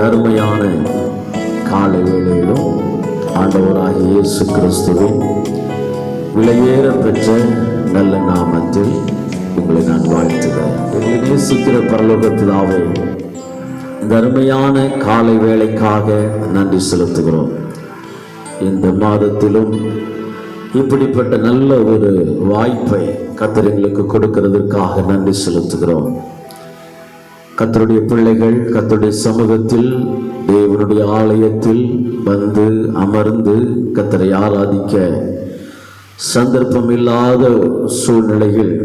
அருமையான காலை வேளையிலும் ஆண்டவராகிய இயேசு கிறிஸ்துவின் விலையேற பெற்ற நல்ல நாமத்தில் உங்களை நான் வாழ்த்துகிறேன். எங்களை நேசிக்கிற பரலோக பிதாவே, இந்த அருமையான காலை வேளைக்காக நன்றி செலுத்துகிறோம். இந்த மாதத்திலும் இப்படிப்பட்ட நல்ல ஒரு வாய்ப்பை கர்த்தர் எங்களுக்கு கொடுக்கிறதற்காக நன்றி செலுத்துகிறோம். கர்த்தருடைய பிள்ளைகள் கர்த்தருடைய சமூகத்தில் தேவனுடைய ஆலயத்தில் வந்து அமர்ந்து கர்த்தரை ஆராதிக்க சந்தர்ப்பம் இல்லாத சூழ்நிலையில்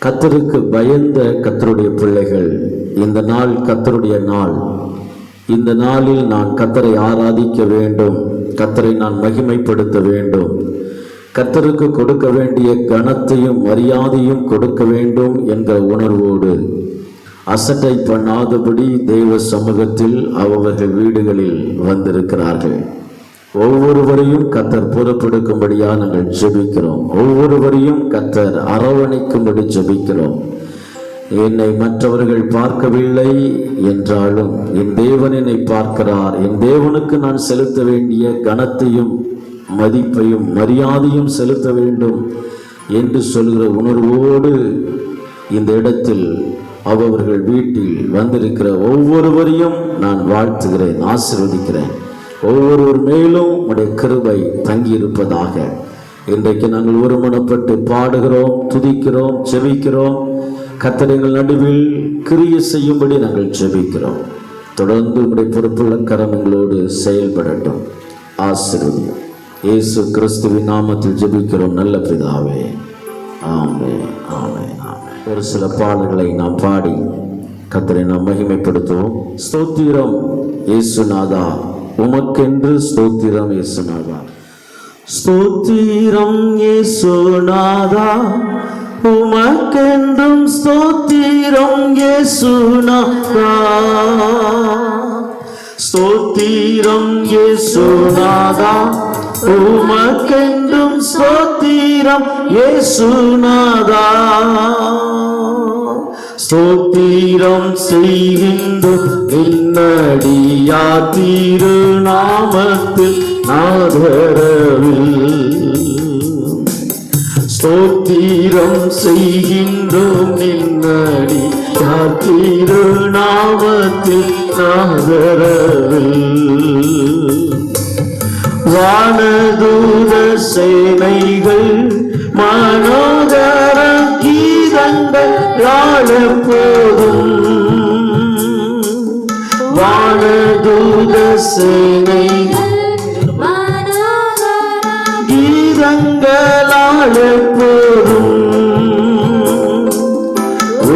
கர்த்தருக்கு பயந்த கர்த்தருடைய பிள்ளைகள், இந்த நாள் கர்த்தருடைய நாள், இந்த நாளில் நான் கர்த்தரை ஆராதிக்க வேண்டும், கர்த்தரை நான் மகிமைப்படுத்த வேண்டும், கர்த்தருக்கு கொடுக்க வேண்டிய கனத்தையும் மரியாதையும் கொடுக்க வேண்டும் என்ற உணர்வோடு அசட்டை பண்ணாதபடி தெய்வ சமூகத்தில் அவர்கள் வீடுகளில் வந்திருக்கிறார்கள். ஒவ்வொருவரையும் கர்த்தர் பொறுப்பெடுக்கும்படியா நாங்கள் ஜெபிக்கிறோம். ஒவ்வொருவரையும் கர்த்தர் அரவணைக்கும்படி ஜெபிக்கிறோம். என்னை மற்றவர்கள் பார்க்கவில்லை என்றாலும் என் தேவன் என்னை பார்க்கிறார், என் தேவனுக்கு நான் செலுத்த வேண்டிய கனத்தையும் மதிப்பையும் மரியாதையும் செலுத்த வேண்டும் என்று சொல்கிற உணர்வோடு இந்த இடத்தில் அவர்கள் வீட்டில் வந்திருக்கிற ஒவ்வொருவரையும் நான் வாழ்த்துகிறேன், ஆசீர்வதிக்கிறேன். ஒவ்வொருவர் மேலும் உடைய கிருபை தங்கியிருப்பதாக. இன்றைக்கு நாங்கள் ஒருமனப்பட்டு பாடுகிறோம், துதிக்கிறோம், ஜெபிக்கிறோம். கர்த்தர் எங்கள் நடுவில் கிரியை செய்யும்படி நாங்கள் ஜெபிக்கிறோம். தொடர்ந்து உடைய பொறுப்புள்ள கரம் எங்களோடு செயல்படட்டும். ஆசீர்வதியும் இயேசு கிறிஸ்துவின் நாமத்தில் ஜெபிக்கிறோம் நல்ல பிதாவே, ஆமென், ஆமென், ஆமென். ஒரு சில பாடல்களை நாம் பாடி கர்த்தரை நாம் மகிமைப்படுத்துவோம். ஸ்தோத்திரம் இயேசுநாதா, உமக்கென்று ஸ்தோத்திரம் இயேசுநாதா. ஸ்தோத்திரம் இயேசுநாதா, உமக்கென்றும் ஸ்தோத்திரம் இயேசுநாதா. ஸ்தோத்திரம் இயேசுநாதா, உமக்கென்றும் ஸ்தோத்திரம் இயேசுநாதா. ஸ்தோத்திரம் செய்கின்றோம் நின்னடியார் திருநாமத்தில் நாதரவில். ஸ்தோத்திரம் செய்கின்றோம் நின்னடியார் திருநாமத்தில் நாதரவில். வானதூத சேனைகள் மனோகர கீதங்கள் எப்போதும். வானதூத சேனைகள் கீதங்களால் எப்போதும்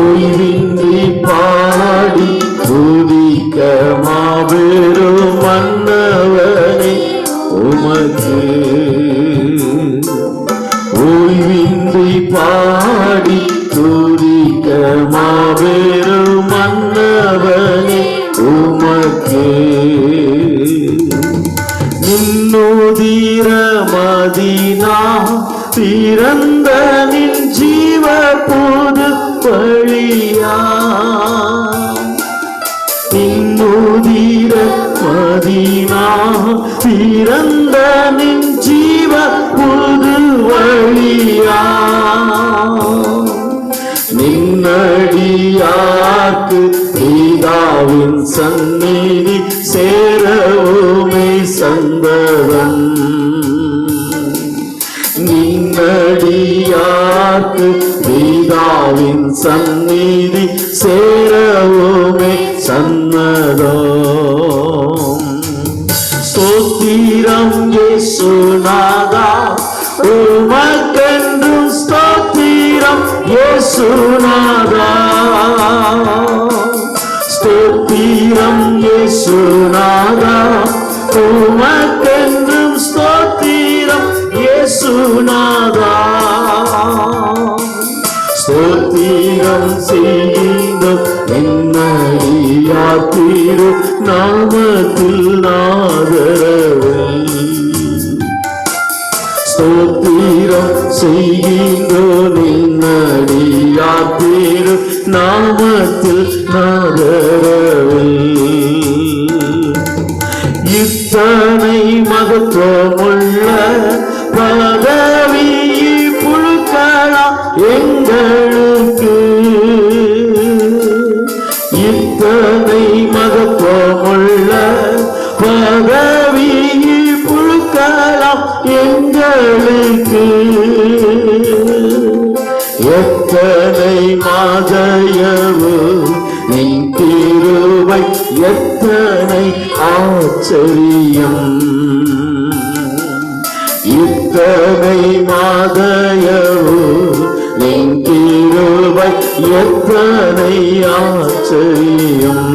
ஓய்வின்றி பாடி துதிக்க மாபெரும் மன்னவனே உமக்கு. ஓய்வின்றி பாடி துதிக்க மாபெரும் மன்னவனே உமக்கு. நின்னுதிர மதீனா பிறந்த நின் ஜீவ புது வழியா. நின்னுதிர மதீனா பிறந்த நின் ஜீவ புது வழியா. நின்னடியார்க்கு பிதாவின் சந்நிதி சேரவுமே சந்ததம். நின்னடியார்க்கு பிதாவின் சந்நிதி சேரவுமே சன்னதம். ஸ்தோத்திரம் இயேசுநாதா, உமக்கென்றும் ஸ்தோத்திரம் இயேசுநாதா. ஸ்தோத்திரம் இயேசுநாதா, உமக்கென்றும் ஸ்தோத்திரம் இயேசுநாதா. ஸ்தோத்திரம் செய்கின்றோம் என்னடியார் திரு நாமத்தில் நாதரவில். ஸ்தோத்திரம் செய்கின்றோம் என்னடியார் திரு நாமத்தில் நாதரவில். இத்தனை மகத்துவமுள்ள பதவி புழுக்கலாம் எங்களுக்கு. இத்தனை மகத்துவமுள்ள பதவி புழுக்கலாம் எங்களுக்கு. எத்தனை மாதயவு நின் கிருபை, எத்தனை ஆச்சரியம். இத்தனை மாதயவு நின் கிருபை, எத்தனை ஆச்சரியம்.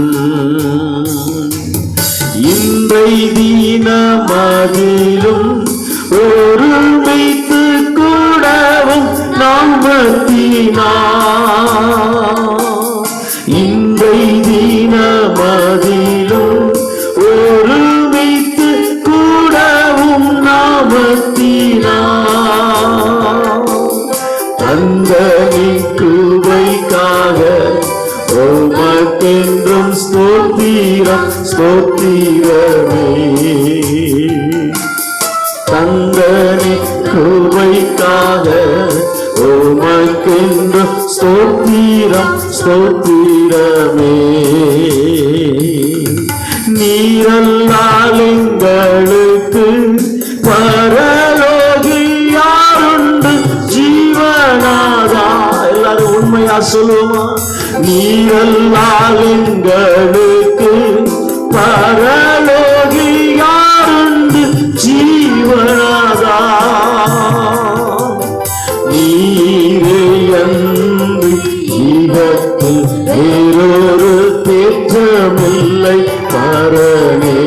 இன்றை தினமதிலும் ஒருமித்து கூடவும் இன்றை தினமதிலும் ஒருமித்து கூடவும் தந்த கிருபைக்காக உமக்கென்றும் ஸ்தோத்திரம் ஸ்தோத்திரமே. தந்த கிருபைக்காக உமக்கென்றும் ஸ்தோத்திரம் ஸ்தோத்திரமே. நீரல்லால் எங்களுக்கு பரலோகில் யாருண்டு ஜீவனாதா. எல்லாரும் உண்மையா சொல்லுமா? நீரல்லால் எங்களுக்கு பரலோகில் யாருண்டு ஜீவனாதா. நீரே அன்பு ஈகத்தில் வேறொரு தேற்றமில்லை பரனே.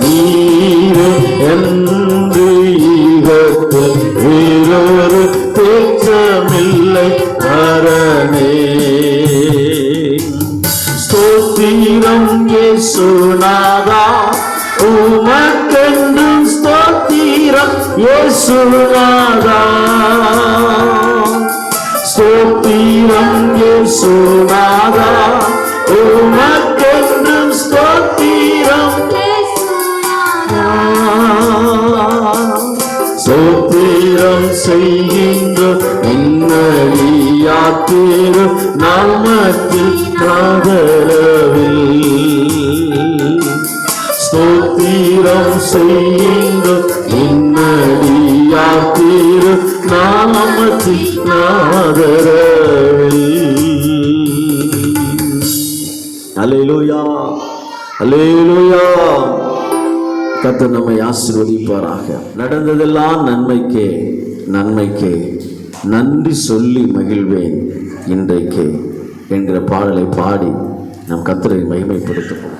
நீரே அன்பு ஈகத்தில் வேறொரு தேற்றமில்லை பரனே. ஸ்தோத்திரம் இயேசுநாதா, உமக்கென்றும் ஸ்தோத்திரம் இயேசுநாதா. ஸ்தோத்திரம் இயேசுநாதா, உமக்கென்றும் ஸ்தோத்திரம். ஸ்தோத்திரம் செய்கின்ற இன்னடியாத்திரு நாமத்தில் ஆதரவில். ஸ்தோத்திரம் செய்கின்ற இன்னடியாத்திரு நாமத்தில் ஆதரவில். அல்லேலூயா, அல்லேலூயா. கர்த்தர் நம்மை ஆசீர்வதிப்பாராக. நடந்ததெல்லாம் நன்மைக்கே, நன்மைக்கே நன்றி சொல்லி மகிழ்வேன் இன்றைக்கு என்கிற பாடலை பாடி நம் கர்த்தரை மகிமைப்படுத்துவோம்.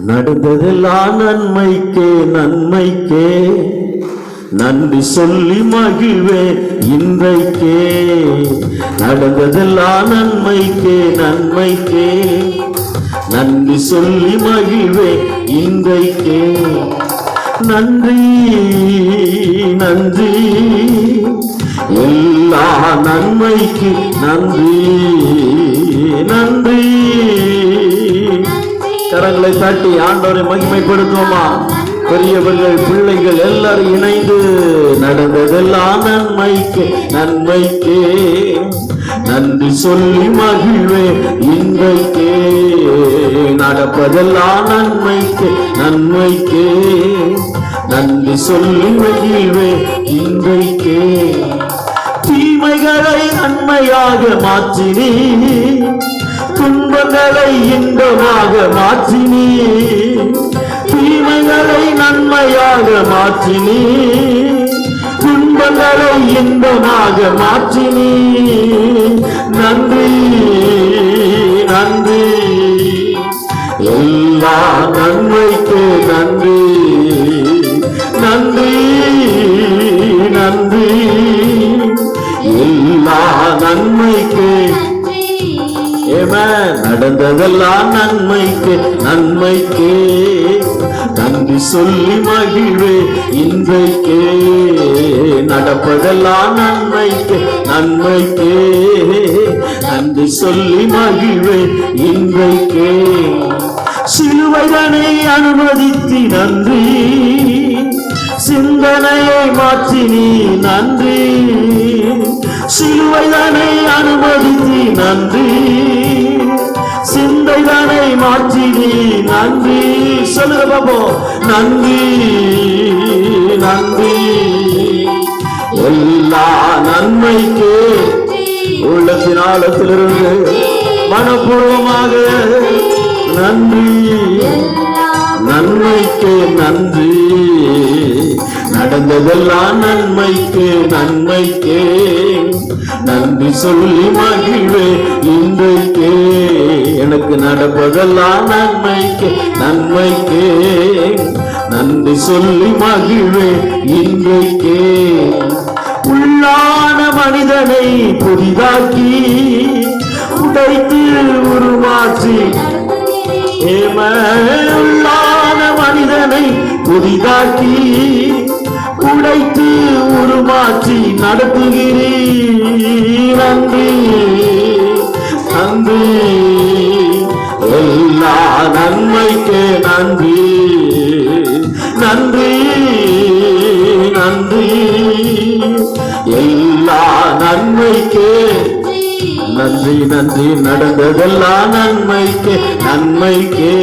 நடந்ததெல்லாம் நன்மைக்கே, நன்மைக்கே நன்றி சொல்லி மகிழ்வேன் இன்றைக்கே. நடந்ததெல்லாம் நன்மைக்கே, நன்மைக்கே நன்றி சொல்லி மகிழ்வேன் இன்றைக்கே. நன்றி நன்றி எல்லா நன்மைக்கு நன்றி நன்றி. கரங்களை தட்டி ஆண்டவரை மகிமைப்படுத்துவோமா? பெரியவர்கள் பிள்ளைகள் எல்லாரும் இணைந்து நடந்ததெல்லாம் நன்மைக்கு, நன்மைக்கே நன்றி சொல்லி மகிழ்வே இன்றைக்கே. நடப்பதெல்லாம் நன்மைக்கு, நன்மைக்கே நன்றி சொல்லி மகிழ்வே இன்றைக்கே. தீமைகளை நன்மையாக மாற்றினீ, துன்பங்களை இன்பமாக மாற்றினீ. தீமைகளை நன்மையாக மாற்றினீ, துன்பங்களை இன்பமாக மாற்றினீ. நன்றி நன்றி எல்லா நன்மைக்கு நன்றி நன்றி நன்றி எல்லா நன்மைக்கு. நடந்ததெல்லாம் நன்மைக்கு, நன்மைக்கே நன்றி சொல்லி மகிழ்வே இன்றைக்கே. நடப்பதெல்லாம் நன்மைக்கு, நன்மைக்கே நன்றி சொல்லி மகிழ்வே இன்றைக்கே. சிலுவைதனை அனுமதித்தி நன்றி, சிந்தனையை மாற்றி நீ நன்றி. சிலுவைதனை அனுமதித்தி நன்றி, சிந்தைதனை மாற்றி நீ நன்றி. சொல்லுங்க பாப்போம். நன்றி நன்றி எல்லா நன்மைக்கு உள்ளத்தின் ஆழத்திலிருந்து மனப்பூர்வமாக நன்றி. நன்மைக்கு நன்றி, நடந்ததெல்லாம் நன்மைக்கு நன்மைக்கு நன்றி சொல்லி மகிழ்வே இன்றைக்கே. எனக்கு நடப்பதெல்லாம் நன்மைக்கு நன்மைக்கு நன்றி சொல்லி மகிழ்வே இன்றைக்கே. உள்ளான மனிதனை புதிதாக்கி உடைத்து உருமாற்றி, உள்ளான மனிதனை புதிதாக்கி உடைத்து உருமாற்றி நடத்துகிறீர். நன்றி நன்றி எல்லா நன்மைக்கு நன்றி. நன்றி நன்றி எல்லா நன்மைக்கு நன்றி. நன்றி நடந்ததெல்லாம் நன்மைக்கு நன்மைக்கே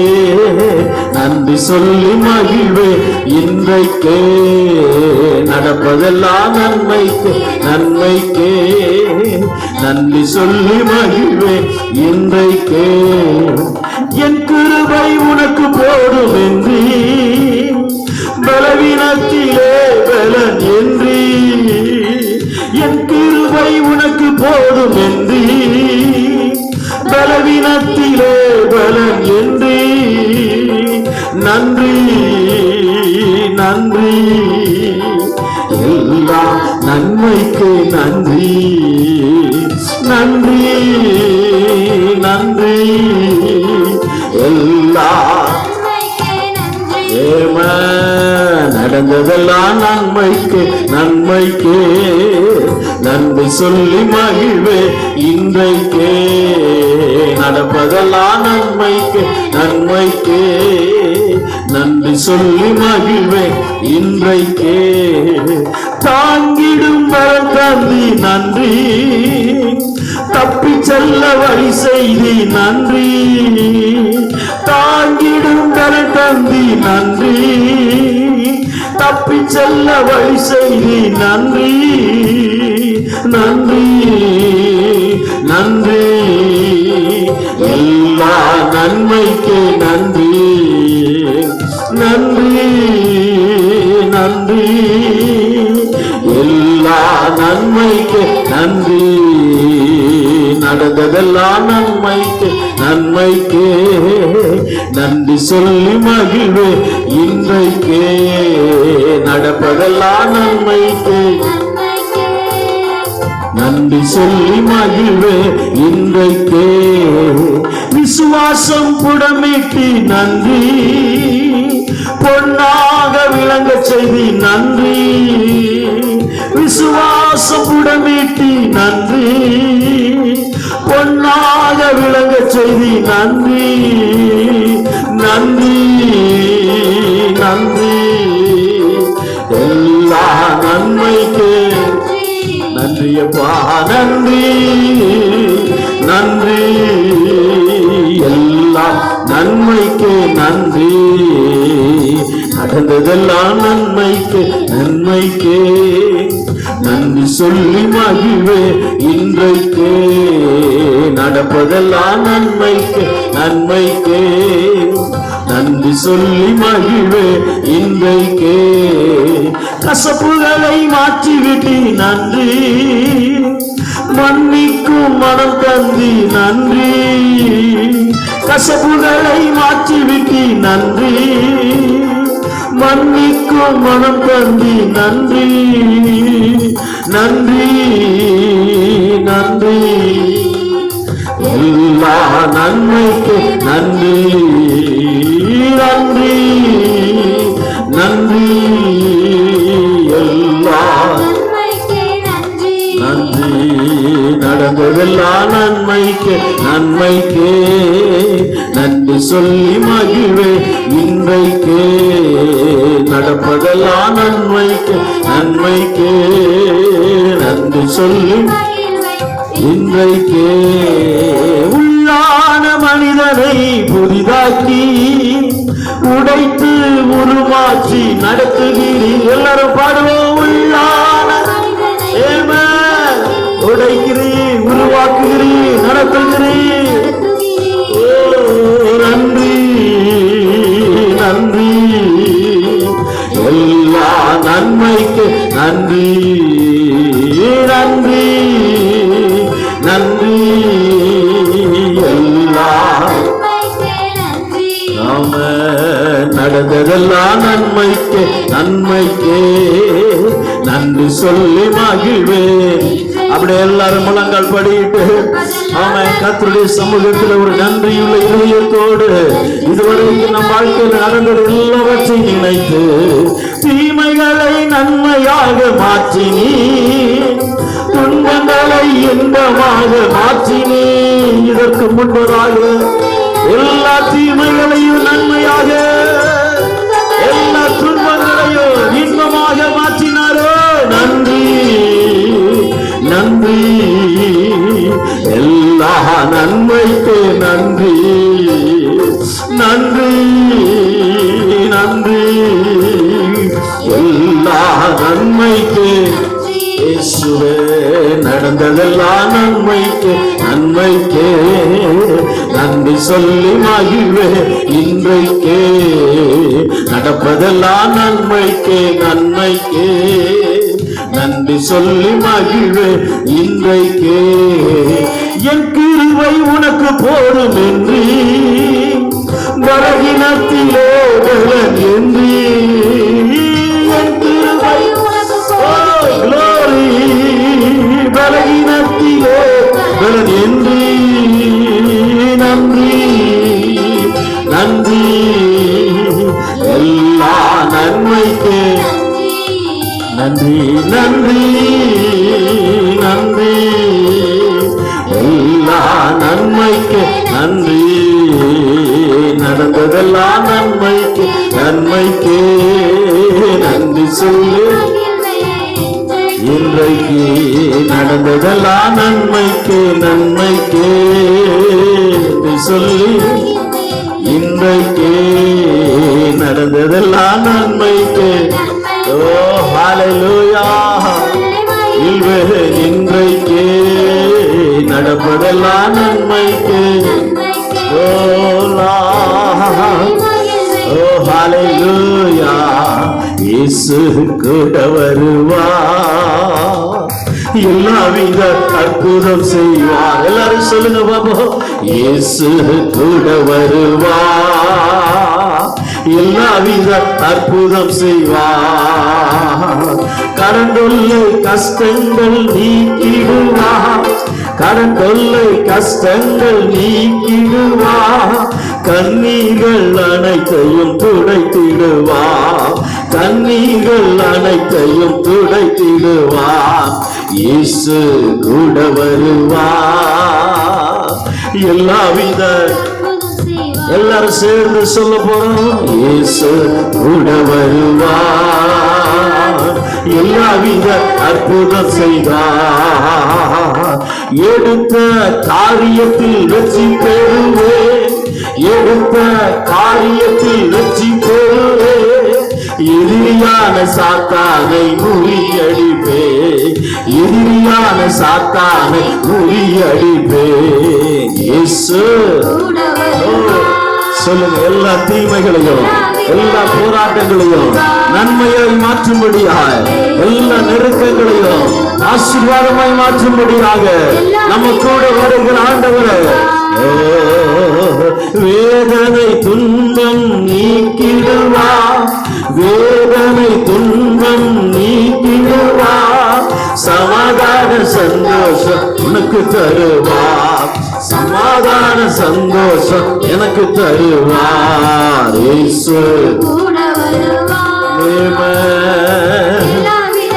நன்றி சொல்லி மகிழ்வே இன்றைக்கே. நடப்பதெல்லாம் நன்மைக்கு நன்மைக்கே நன்றி சொல்லி மகிழ்வே இன்றைக்கே. என் கிருபை உனக்கு போதும் என்று பலவீனத்திலே பலன் என்று, என் கிருபை உனக்கு போதும் என்று பலவீனத்திலே பலன் என்று. நன்றி நன்றி எல்லா நன்மைக்கு நன்றி. நன்றி நன்றி எல்லா நடந்ததெல்லாம் நன்மைக்கு நன்மைக்கு நன்றி சொல்லி மகிழ்வே இன்றைக்கே. நடப்பதெல்லாம் நன்மைக்கு நன்மைக்கு நன்றி சொல்லி மகிழ்வே இன்றைக்கே. தாங்கிடும் வரம் தந்தி நன்றி, தப்பி செல்ல வழி செய்தி நன்றி. தாங்கிடும் வரம் தந்தி நன்றி, தப்பி செல்ல வழி செய்தி நன்றி. நன்றி நன்றி எல்லா நன்மைக்கு நன்றி. நன்றி நன்றி எல்லா நன்மைக்கு நன்றி. நடந்ததெல்லாம் நன்மைக்கு நன்மைக்கு நன்றி சொல்லி மகிழ்வே இன்றைக்கே. நடப்பதெல்லாம் நன்மைக்கு நன்றி சொல்லி மகிழ்வே இன்றைக்கே. விசுவாசம் புடமிட்டு நன்றி, பொன்னாக விளங்க செய்தி நன்றி. விசுவாசம் புடமிட்டு நன்றி, பொன்னாக விளங்க செய்தி நன்றி. நன்றி நன்றி எல்லா நன்மைக்கு நன்றி அப்பா. நன்றி நன்றி எல்லா நன்மைக்கு நன்றி. நடந்ததெல்லாம் நன்மைக்கு நன்மைக்கு நன்றி சொல்லி மகிழ்வே இன்றைக்கே. நடப்பதெல்லாம் நன்மைக்கு நன்மைக்கு நன்றி சொல்லி மகிழ்வே இன்றைக்கே. கசப்புகளை மாற்றிவிட்டு நன்றி, மன்னிக்கும் மனம் தந்தி நன்றி. கசப்புகளை மாற்றிவிட்டு நன்றி, மன்னிக்கும் மனம் தந்தி நன்றி. நன்றி நன்றி எல்லா நன்மைக்கு நன்றி. நன்றி நன்றி எல்லா நன்றி. நடந்ததெல்லாம் நன்மைக்கு நன்மைக்கே நன்றி சொல்லி மகிழ்வே இன்றைக்கே நடப்பதெல்லாம் நன்மைக்கு நன்மைக்கே நன்றி சொல்லி இன்றைக்கே உள்ளான மனிதனை புதிதாக்கி உடைத்து உருமாற்றி நடத்துகிறீர். எல்லாரும் பாடுவோம். உள்ளான உடைக்கிறீர், உருவாக்குகிறீர், நடத்துகிறீர். நன்றி நன்றி எல்லா நன்மைக்கு நன்றி நன்றி நன்றி எல்லா நடந்ததெல்லாம் நன்மைக்கு நன்மைக்கே நன்றி சொல்லி மகிழ்வேன். அப்படி எல்லாரும் முழங்கால் படிட்டு ஆமென். கர்த்தருடைய சமூகத்தில் ஒரு நன்றியுள்ள இதயத்தோடு இதுவரைக்கும் நம் வாழ்க்கையில் நடந்தது எல்லாவற்றையும் நினைத்து தீமைகளை நன்மையாக மாற்றினீ, துன்பங்களை இன்பமாக மாற்றினீ. இதற்கு முன்பதாக எல்லா தீமைகளையும் நன்மையாக, எல்லா துன்பங்களையும் இன்பமாக மாற்றினாரோ. நன்றி நன்றி எல்லா நன்மைக்கு நன்றி நன்றி நன்றி எல்லா நன்மைக்கு இயேசுவே நடந்ததெல்லாம் நன்மைக்கு நன்மைக்கே நன்றி சொல்லி மகிழ்வே இன்றைக்கே நடப்பதெல்லாம் நன்மைக்கே நன்மைக்கே நன்றி சொல்லி மகிழ்வே இன்றைக்கே. என் கிருபை உனக்கு போதும் என்று பலகீனத்திலே பலன் என்று என் கிருபை பலகீனத்திலே பலன் என்று நன்றி நன்றி எல்லா நன்மைக்கு நன்றி நன்றி நன்றி எல்லா நன்மைக்கு நன்றி நடந்ததெல்லாம் நன்மைக்கு நன்மைக்கே நன்றி சொல்லி இன்றைக்கு நடந்ததெல்லாம் நன்மைக்கு நன்மைக்கே சொல்லி இன்றைக்கு நடந்ததெல்லாம் நன்மைக்கு. ஓ ஹல்லேலூயா. இன்றைக்கு நடப்பதெல்லாம் நன்மைக்கு. ஓ ஹல்லேலூயா. இயேசு கூட வருவா, எல்லாவித அற்புதம் செய்வார். எல்லாரும் சொல்லுங்க பாப்போம். இயேசு கூட வருவா, எல்லாவித அற்புதம் செய்வார். கடந்தொல்லை கஷ்டங்கள் நீக்கிடுவார், கடந்தொல்லை கஷ்டங்கள் நீக்கிடுவார். கண்ணீர்கள் அனைத்தையும் துடைத்திடுவார், கண்ணீர்கள் அனைத்தையும் துடைத்திடுவார். இயேசு கூட வருவார், எல்லாவித எல்லாரும் சேர்ந்து சொல்ல போறோம். இயேசு கூட வருவார், எல்லாவித அற்புதம் செய்தார். எடுத்த காரியத்தில் வெற்றி பெறுவேன், எடுத்த காரியத்தில் வெற்றி பெறுவேன். எதிரியான சாத்தானை முறியடிப்பே, எதிரியான சாத்தானை முறியடிப்பே. இயேசு சொல்லுங்க. எல்லா தீமைகளையும் எல்லா போராட்டங்களையும் நன்மையாய் மாற்றும்படியாக, எல்லா நெருக்கங்களையும் ஆசீர்வாதமாய் மாற்றும்படியாக நம்ம கூட வருகிற ஆண்டவரே. வேதனை துன்பம் நீக்கிடுவா, வேதனை துன்பம் நீக்கிடுவா. சமாதான சந்தோஷம் உனக்கு தருவா, சமாதான சந்தோஷம் எனக்கு தருவார். இயேசு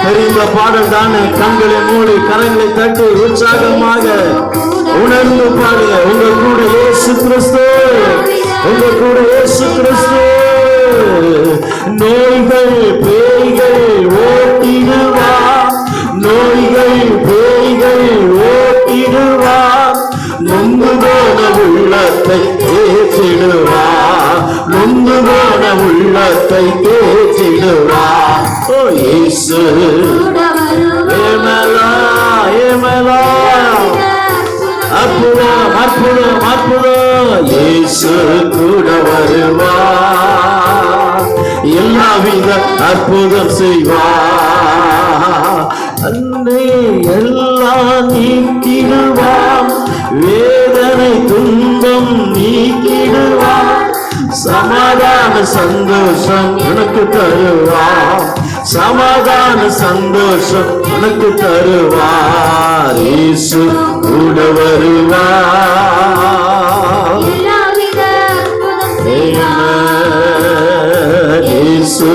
தெரிந்த பாடல் தானே. கண்களை மூடி கரங்களை தட்டி உற்சாகமாக உணர்ந்து பாடுங்க. உங்க கூட இயேசு கிறிஸ்து, உங்க கூட இயேசு கிறிஸ்து. நோய்கள் பேய்கள் ஓட்டிடுவார், நோய்கள் பேய்கள் ஓட்டிடுவார். நொந்து போன உள்ளத்தை தேற்றிடுவார், நொந்து போன உள்ளத்தை தேற்றிடுவார். ஓ இயேசு ஏமலா ஏமலா, அற்புதம் அற்புதம் அற்புதம். இயேசு கூட வருவார், எல்லாவித அற்புதம் செய்வார். அன்னை எல்லாம் நீக்கிடுவார், வேதனை துன்பம் நீக்கிடுவார். சமாதான சந்தோஷம் எனக்கு தருவார், சமாதான சந்தோஷம் எனக்கு தருவார். இயேசு கூட வருவார். இயேசு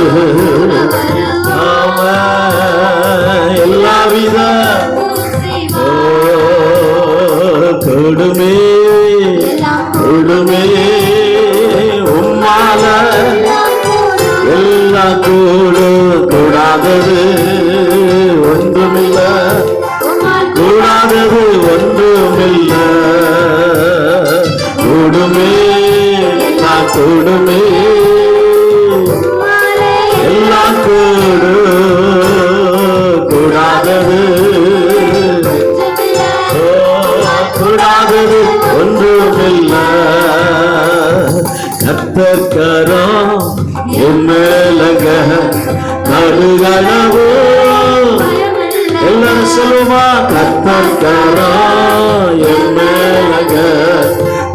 எல்லாவித கொடுமே கொடுமே உம்மால எல்லாம் கூடாதது ஒன்றுமில்ல, கூடாதது ஒன்றுமில்ல. கூடுமே எல்லாம் கூடுமே, எல்லாம் கூடாதது கூடாதது ஒன்றுமில்ல. கர்த்தர்கரம் எம்மேலக நடுகளவோ, எல்லாரும் சொல்லுமா. கர்த்தர்கரம் எம்மேலக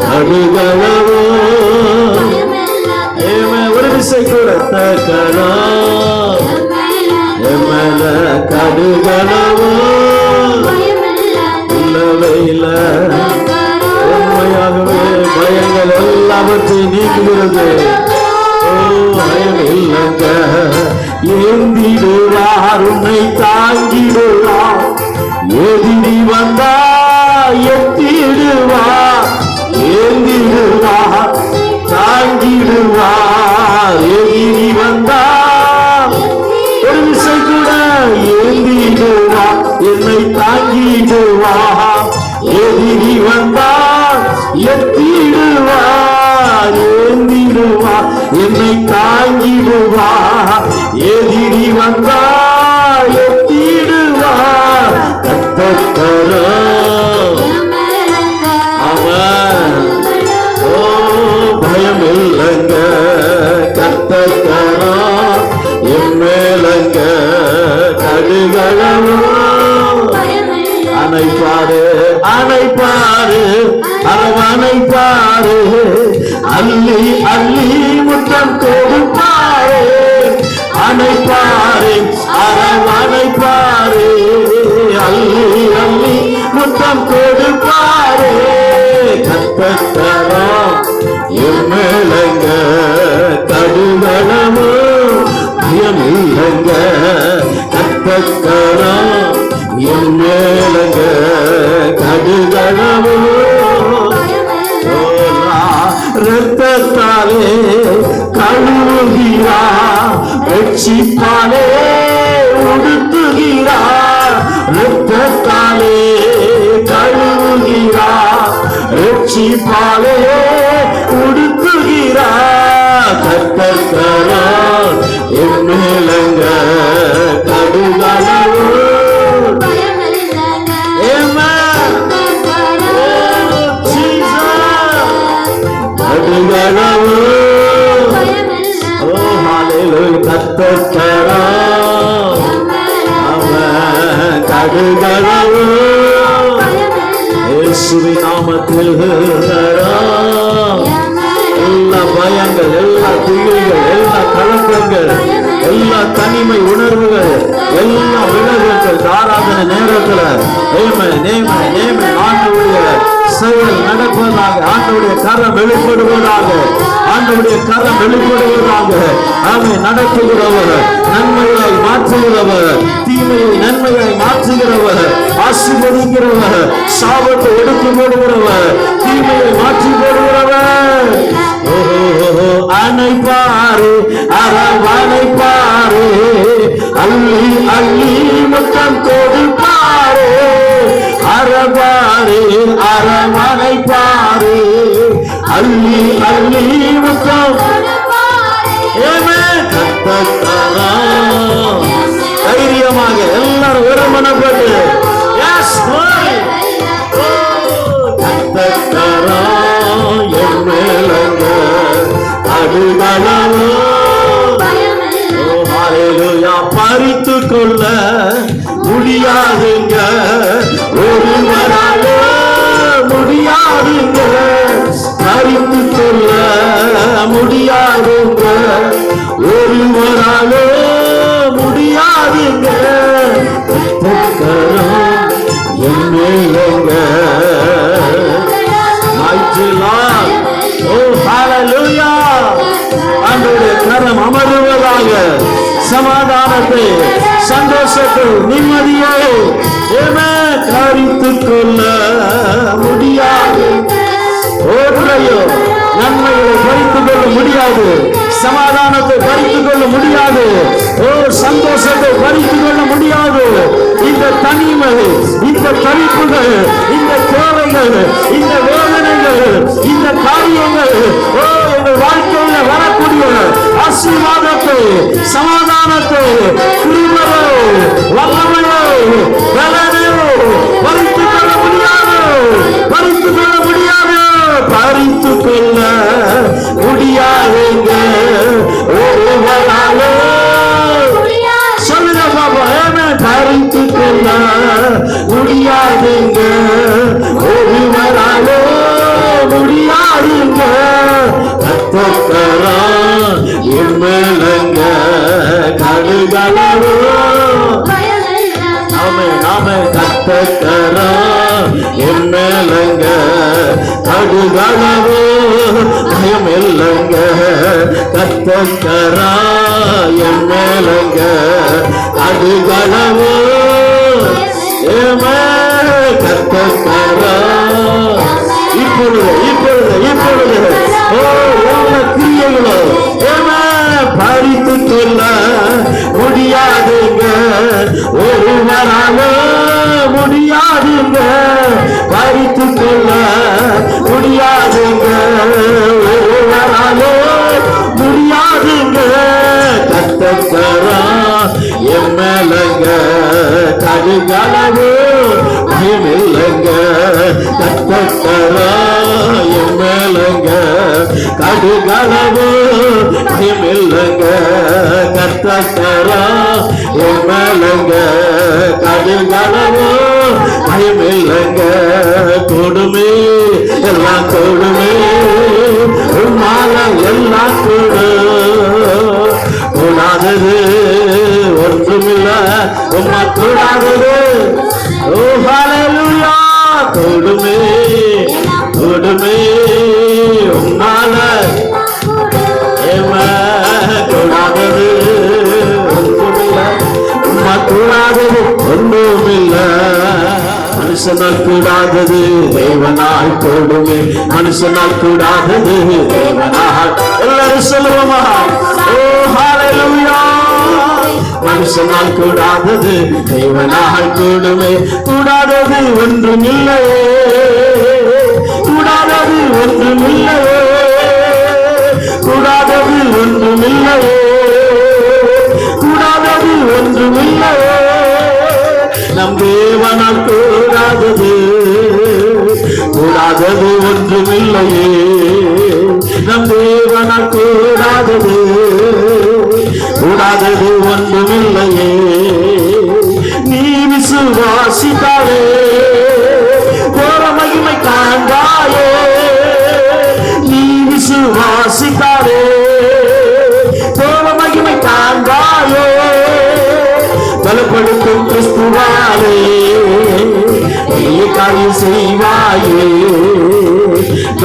நடுகளவோ, ஒரு விசை கூட. கர்த்தர்கரம் எம்மேல கடுகளவோ, இல்லவே இல்லை. உண்மையாகவே பயங்கள் எல்லாவற்றையும் நீக்குகிறது. பயம் இல்லைங்க, ஏந்திடுவார், உன்னை தாங்கிடுவார். எதிரி வந்தா எத்திடுவார், ஏந்திடுவார் தாங்கிடுவார். எதிரி வந்தா ஒரு விசை கூட ஏந்திடுவார், என்னை தாங்கிடுவார். எதிரி வந்தார் எத்திடுவார், ஏந்திடுவார் என்னை தாங்கிடுவார். எதிரி வந்தார் எத்திடுவார். கர்த்தர்கரம் அவன், ஓ பயம் இல்லைங்க. கர்த்தர்கரம் எம்மேலங்க கடுகளவோ, அணைப்பாரு அணைப்பாரு அரவணைப்பாரு, அள்ளி அள்ளி முத்தம் கொடுப்பாரு. அணைப்பாரு அரவணைப்பாரு, அள்ளி அள்ளி முத்தம் கொடுப்பாரு. கர்த்தர்கரம் எம்மேலங்க கடுகளவோ, பயம் இல்லைங்க. கர்த்தர்கரம் எம்மேலங்க கடுகளவோ, இரத்தத்தாலே கழுவுகிறார், ரட்சிப்பாலே உடுத்துகிறார். இரத்தத்தாலே கழுவுகிறார், ரட்சிப்பாலே உடுத்துகிறார். கர்த்தர்கரம் எம்மேலங்க கடுகளவோ, கடுகளவோ. ஓ ஹல்லேலூயா. கர்த்தர்கரம் அவன் கடுகளவோ, இயேசுவின் நாமத்தில் எல்லா பயங்கள், எல்லா திகில்கள், எல்லா கலக்கங்கள், எல்லா தனிமை உணர்வுகள் எல்லாம் விலகுகள். ஆராதனை நேரத்தில் ஆண்டவருடைய செயல் நடக்க திறப்பதாக, ஆண்டவருடைய கரம் வெளிப்படுவதாக, ஆண்டவருடைய கரம் வெளிப்படுவதாக. ஆமென். நடத்துகிறவர், நன்மையாய் மாற்றுகிறவர், தீமையை நன்மையாய் மாற்றுகிறவர், ஆசீர்வதிக்கிறவர், சாபத்தை எடுத்து போடுகிறவர், தீமையை மாற்றி போடுகிறவர். அணைப்பாரு அரவணைப்பாரு, அள்ளி அள்ளி முத்தம் கொடுப்பாரு, அரவாரு அரவணைப்பாரு, அள்ளி அள்ளி முத்தம். தைரியமாக எல்லாரும் ஒருமனப்பட்டு பறித்து கொள்ள முடியாதுங்க, ஒருவரால முடியாதுங்க, பறித்து கொள்ள முடியாதுங்க, ஒருவரால முடியாதுங்க. என்னங்க ஆண்டவருடைய கரம் அமருவதாக. சமாதானத்தை, சந்தோஷத்தை, நிம்மதியை காரித்துக் கொள்ள முடியாது. ஒன்றையோ நன்மைகளை பறித்துக் கொள்ள முடியாது, சமாதானத்தை பறித்துக் கொள்ள முடியாது, சந்தோஷத்தை பறித்துக் கொள்ள முடியாது. இந்த தனிமை, இந்த தவிப்புகள், இந்த தேவைகள், இந்த வேதனைகள், இந்த காரியங்கள் எங்கள் வாழ்க்கையில் வரக்கூடிய ஆசீர்வாதத்தை, சமாதானத்தை, கிருபையை, வல்லமையை, பலனையோ பறித்துக் கொள்ள முடியாது, பறித்துக் கொள்ள முடியாது, பறித்துக் கொள்ள முடியாதுங்க. ஒருவராலே சொல்லுங்க பாபா, பறித்துக் கொள்ள முடியாதுங்க, ஒருவராலே முடியாதுங்க. கத்தக்கரா எம்மேலங்க கடுகளவோ, நாம கத்தக்கரா எம்மேலங்க கடுகளவோ, பயம் இல்லங்க. கத்தக்கரா எம்மேலங்க கடுகளவோ, கத்தக்கரா இப்பொழுது இப்பொழுது இப்பொழுது கிரியைகளோ பறித்துக் கொள்ள முடியாதுங்க, ஒருவரால முடியாதுங்க, பறித்துக் கொள்ள முடியாதுங்க, ஒருவரால முடியாதுங்க. கத்தக்கரா எம்மேலங்க கடுகளவு, பயம் இல்லங்க. கத்தக்கரா எம்மேலங்க கடுகளவு, பயம் இல்லங்க. கத்தக்கரா எம்மேலங்க கடுகளவு, பயம் இல்லங்க. கொடுமே எல்லாம் கொடுமே, உம்மால எல்லாம் கொடு, கூடாதது ஒன்றுமில்ல, உம்மா கூடாதது. ஓ ஹல்லேலூயா. கொடுமே கொடுமே, உம்மால கூடாதது ஒன்றுமில்ல, உம்மா கூடாதது ஒன்றுமில்ல. மனுஷனால் கூடாதது தேவனால் கூடுமே, மனுஷனால் கூடாதது தேவனால். எல்லாரும் சொல்லுவோமா? ஓ ஹல்லேலூயா. மனுஷனால் கூடாதது தேவனால் கூடுமே, கூடாதது ஒன்றுமில்லையே, கூடாதது ஒன்றுமில்லையே, கூடாதது ஒன்றுமில்லையே, கூடாதது ஒன்றுமில்லையே. நம் தேவனால் கூடாதது, கூடாதது ஒன்றுமில்லையே, நம் தேவனால் கூடாதது, கூடாதது ஒன்றுமில்லையே. நீ விசுவாசித்தாயே கோர மகிமை காண்பாயே, நீ விசுவாசித்தாயே கோர மகிமை காண்பாயே. பலப்படுத்தும் கிறிஸ்துவாலே பெரிய காரியம் செய்வாயே,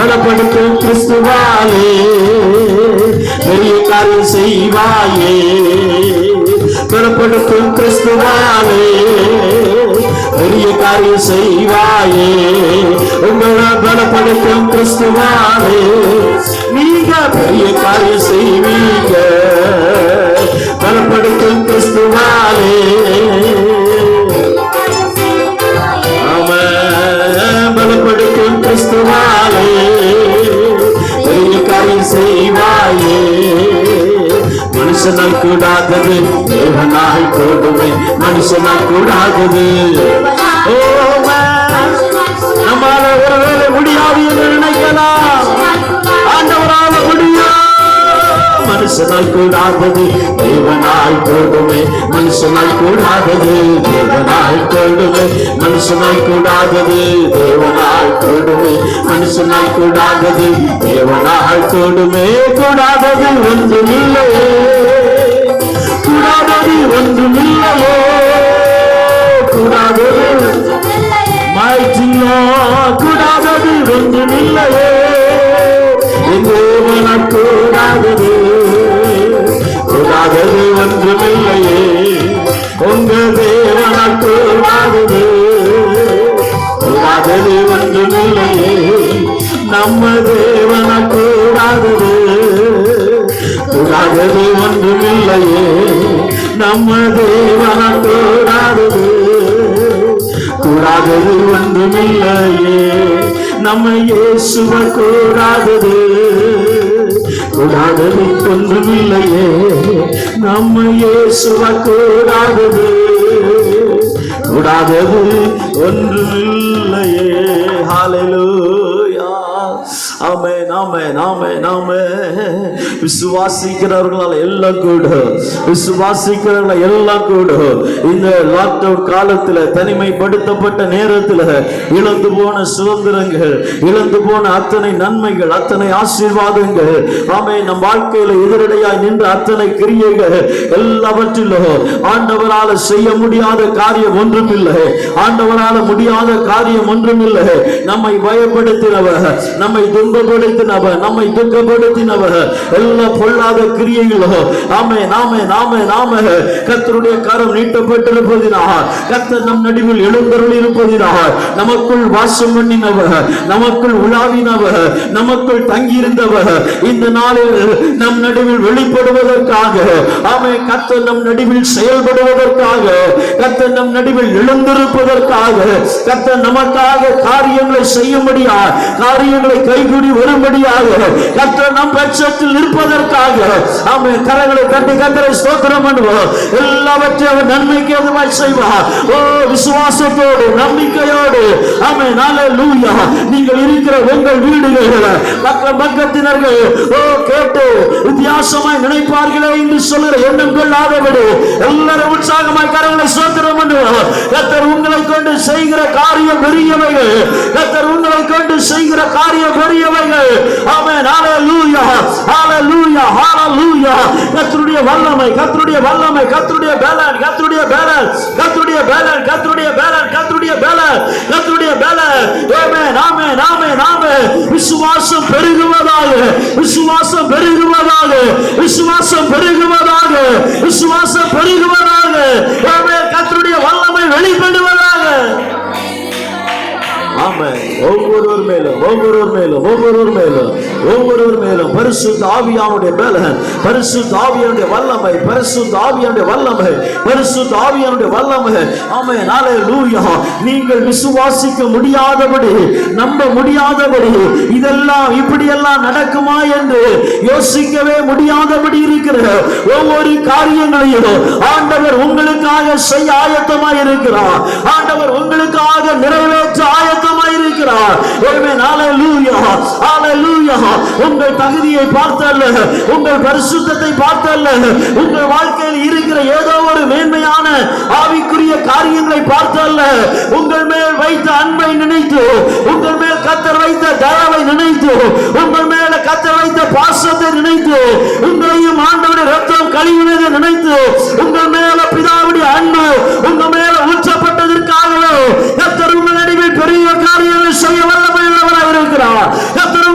பலப்படுத்தும் கிறிஸ்துவாலே பெரிய காரியம் செய்வாயே. பலப்படுத்தும் கிறிஸ்துவாலே பெரிய காரியம் செய்வாயே. உங்களை பலப்படுத்தும் கிறிஸ்துவாலே நீங்க பெரிய காரியம் செய்வீங்க. பலப்படுத்தும் கிறிஸ்துவாலே பலப்படுத்தும் கிறிஸ்துவாலே பெரிய காரியம் செய்வாயே. மனுஷனால் கூடாதது தேவனால் கூடுமே. மனுஷனால் கூடாதது நம்மால ஒருவேளை முடியாது என்று நினைக்கலாம், ஆண்டவரால முடியும். மனுஷனால் கூடாதது தேவனால் கூடுமே. மனுஷனால் கூடாதது தேவனால் கூடுமே. மனுஷனால் கூடாதது தேவனால் கூடுமே. மனுஷனால் கூடாதது தேவனால் கூடுமே. கூடாதது ஒன்றுமில்லையே, கூடாதது ஒன்றுமில்லையே, கூடாதது கூடாதது ஒன்றுமில்லையே. தேவனால் கூடாதது கூடாதது ஒன்றுமில்லையே. உங்க தேவனால் கூடாதது கூடாதது ஒன்றுமில்லையே. நம்ம தேவனால் கூடாதது கூடாதது ஒன்றுமில்லையே. நம்ம தேவனால் கூடாதது கூடாதது ஒன்றுமில்லையே. நம்ம இயேசுவ கூடாதது கூடாதது ஒன்றுமில்லையே. நம்ம இயேசுவ கூடாதது கூடாதது ஒன்றுமில்லையே. ஹல்லேலூயா. ஆமென் ஆமென் ஆமென் ஆமென். விசுவாசிக்கிறவர்களால் எல்லாம் கூட, விசுவாசிக்கிறவர்கள் எல்லாம் கூட இந்த லாக்டவுன் காலத்தில் தனிமைப்படுத்தப்பட்ட நேரத்தில் இழந்து போன சுதந்திரங்கள், இழந்து போன அத்தனை நன்மைகள், அத்தனை ஆசீர்வாதங்கள், ஆமென், நம் வாழ்க்கையில எதிரடையாய் நின்ற அத்தனை கிரியைகள் எல்லாவற்றிலும் ஆண்டவரால் செய்ய முடியாத காரியம் ஒன்றுமில்லை. ஆண்டவரால் முடியாத காரியம் ஒன்றுமில்லை. நம்மை பயப்படுத்தினவர், நம்மை துன்பப்படுத்தினவர், நம்மை துக்கப்படுத்தினவர் எல்லா பொல்லாத கிரியைகளோ ஆமே நாமே நாமே நாம கர்த்தருடைய கரம் நீட்டப்பட்டிருப்பதினால், கர்த்தர் நம் நடுவில் எழுந்தருள் இருப்பதினால், நமக்குள் வாசம் பண்ணினவர், நமக்குள் உலாவினவர், நமக்குள் தங்கியிருந்தவர் இந்த நாளில் நம் நடுவில் வெளிப்படுவதற்காக, ஆமே, கர்த்தர் நம் நடுவில் செயல்படுவதற்காக, கர்த்தர் நம் நடுவில் எழுந்திருப்பதற்காக, கர்த்தர் நமக்காக காரியங்களை செய்யும்படியா, காரியங்களை கைகூடி வரும்படியாக கர்த்தர் நம் பட்சத்தில் இருப்பதற்காக, ஆமே, கரங்களை கட்டி கர்த்தரை ஸ்தோத்திரம் பண்ணுவோம். எல்லாவற்றையும் அவர் நன்மைக்கு எதுவாய் செய்வார். ஓ, விசுவாசத்தோடு நம்பிக்கையோடு, ஆமே, ஹல்லேலூயா. நீங்கள் இருக்கிற உங்கள் வீடுகள் பக்கத்தினர்கள் ஓ கேட்டு வித்தியாசமாய் நினைப்பார்களே என்று சொல்லுற எண்ணம் கொள்ளாதபடி எல்லாரும் உற்சாகமாய் கரங்களை ஸ்தோத்திரம் பண்ணுவோம். கர்த்தர் உங்களை கொண்டு செய்கிற காரியம் பெரியவைகள், கர்த்தர் உங்களை கொண்டு செய்கிற காரியம் பெரியவைகள். ஆமென், ஹல்லேலூயா ஹல்லேலூயா ஹல்லேலூயா. கர்த்தருடைய வல்லமை, கர்த்தருடைய வல்லமை, கர்த்தருடைய பலன், கர்த்தருடைய பலன், கர்த்தருடைய பலன், கர்த்தருடைய பலன், கர்த்தருடைய பலன், கர்த்தருடைய பலன். ஆமென் ஆமென் ஆமென் ஆமென். விசுவாசம் பெருகுவதாக, விசுவாசம் பெருகுவதாக, விசுவாசம் பெருகுவதாக, விசுவாசம் பெருகுவதாக. ஆமென். கர்த்தருடைய வல்லமை வெளிப்படுவதாக. ஆமென். ஒவ்வொருவர் மேலும் ஒவ்வொருவர் மேலும் ஒவ்வொருவர் மேலும் ஒவ்வொருவர் மேலும் பரிசுத்த ஆவியானுடைய பலன், பரிசுத்த ஆவியானுடைய வல்லமை, பரிசுத்த ஆவியானுடைய வல்லமை, பரிசுத்த ஆவியானுடைய வல்லமை. ஆமென், ஹல்லேலூயா. நீங்கள் விசுவாசிக்க முடியாதபடி, நம்ப முடியாதபடி, இதெல்லாம் இப்படியெல்லாம் நடக்குமா என்று யோசிக்கவே முடியாதபடி இருக்கிற ஒவ்வொரு காரியங்களையும் ஆண்டவர் உங்களுக்காக செய்ய ஆயத்தமாய் இருக்கிறார். ஆண்டவர் உங்களுக்காக நிறைவேற்ற ஆயத்தமாய் இருக்கிறார். ஆமென், ஹல்லேலூயா ஹல்லேலூயா. உங்கள் தகுதியை பார்த்தல்ல, உங்கள் பரிசுத்தத்தை பார்த்தல்ல, உங்கள் வாழ்க்கையில் இருக்கிற ஏதோ ஒரு மேன்மையான ஆவிக்குரிய காரியங்களை பார்த்தல்ல, உங்கள் மேல் வைத்த அன்பை நினைத்து, உங்கள் மேல் கர்த்தர் வைத்த தயவை நினைத்து, உங்கள் மேல கர்த்தர் வைத்த பாசத்தை நினைத்து, உங்களையும் ஆண்டவருடைய ரத்தம் கழுவினதை நினைத்து, உங்கள் மேல பிதாவுடைய அன்பு உங்கள் மேல ஊற்றப்பட்டதற்காக கர்த்தர் உங்கள் நடுவில் பெரிய காரியங்களை செய்ய வல்லமையுள்ளவராக இருக்கிறார். கர்த்தர்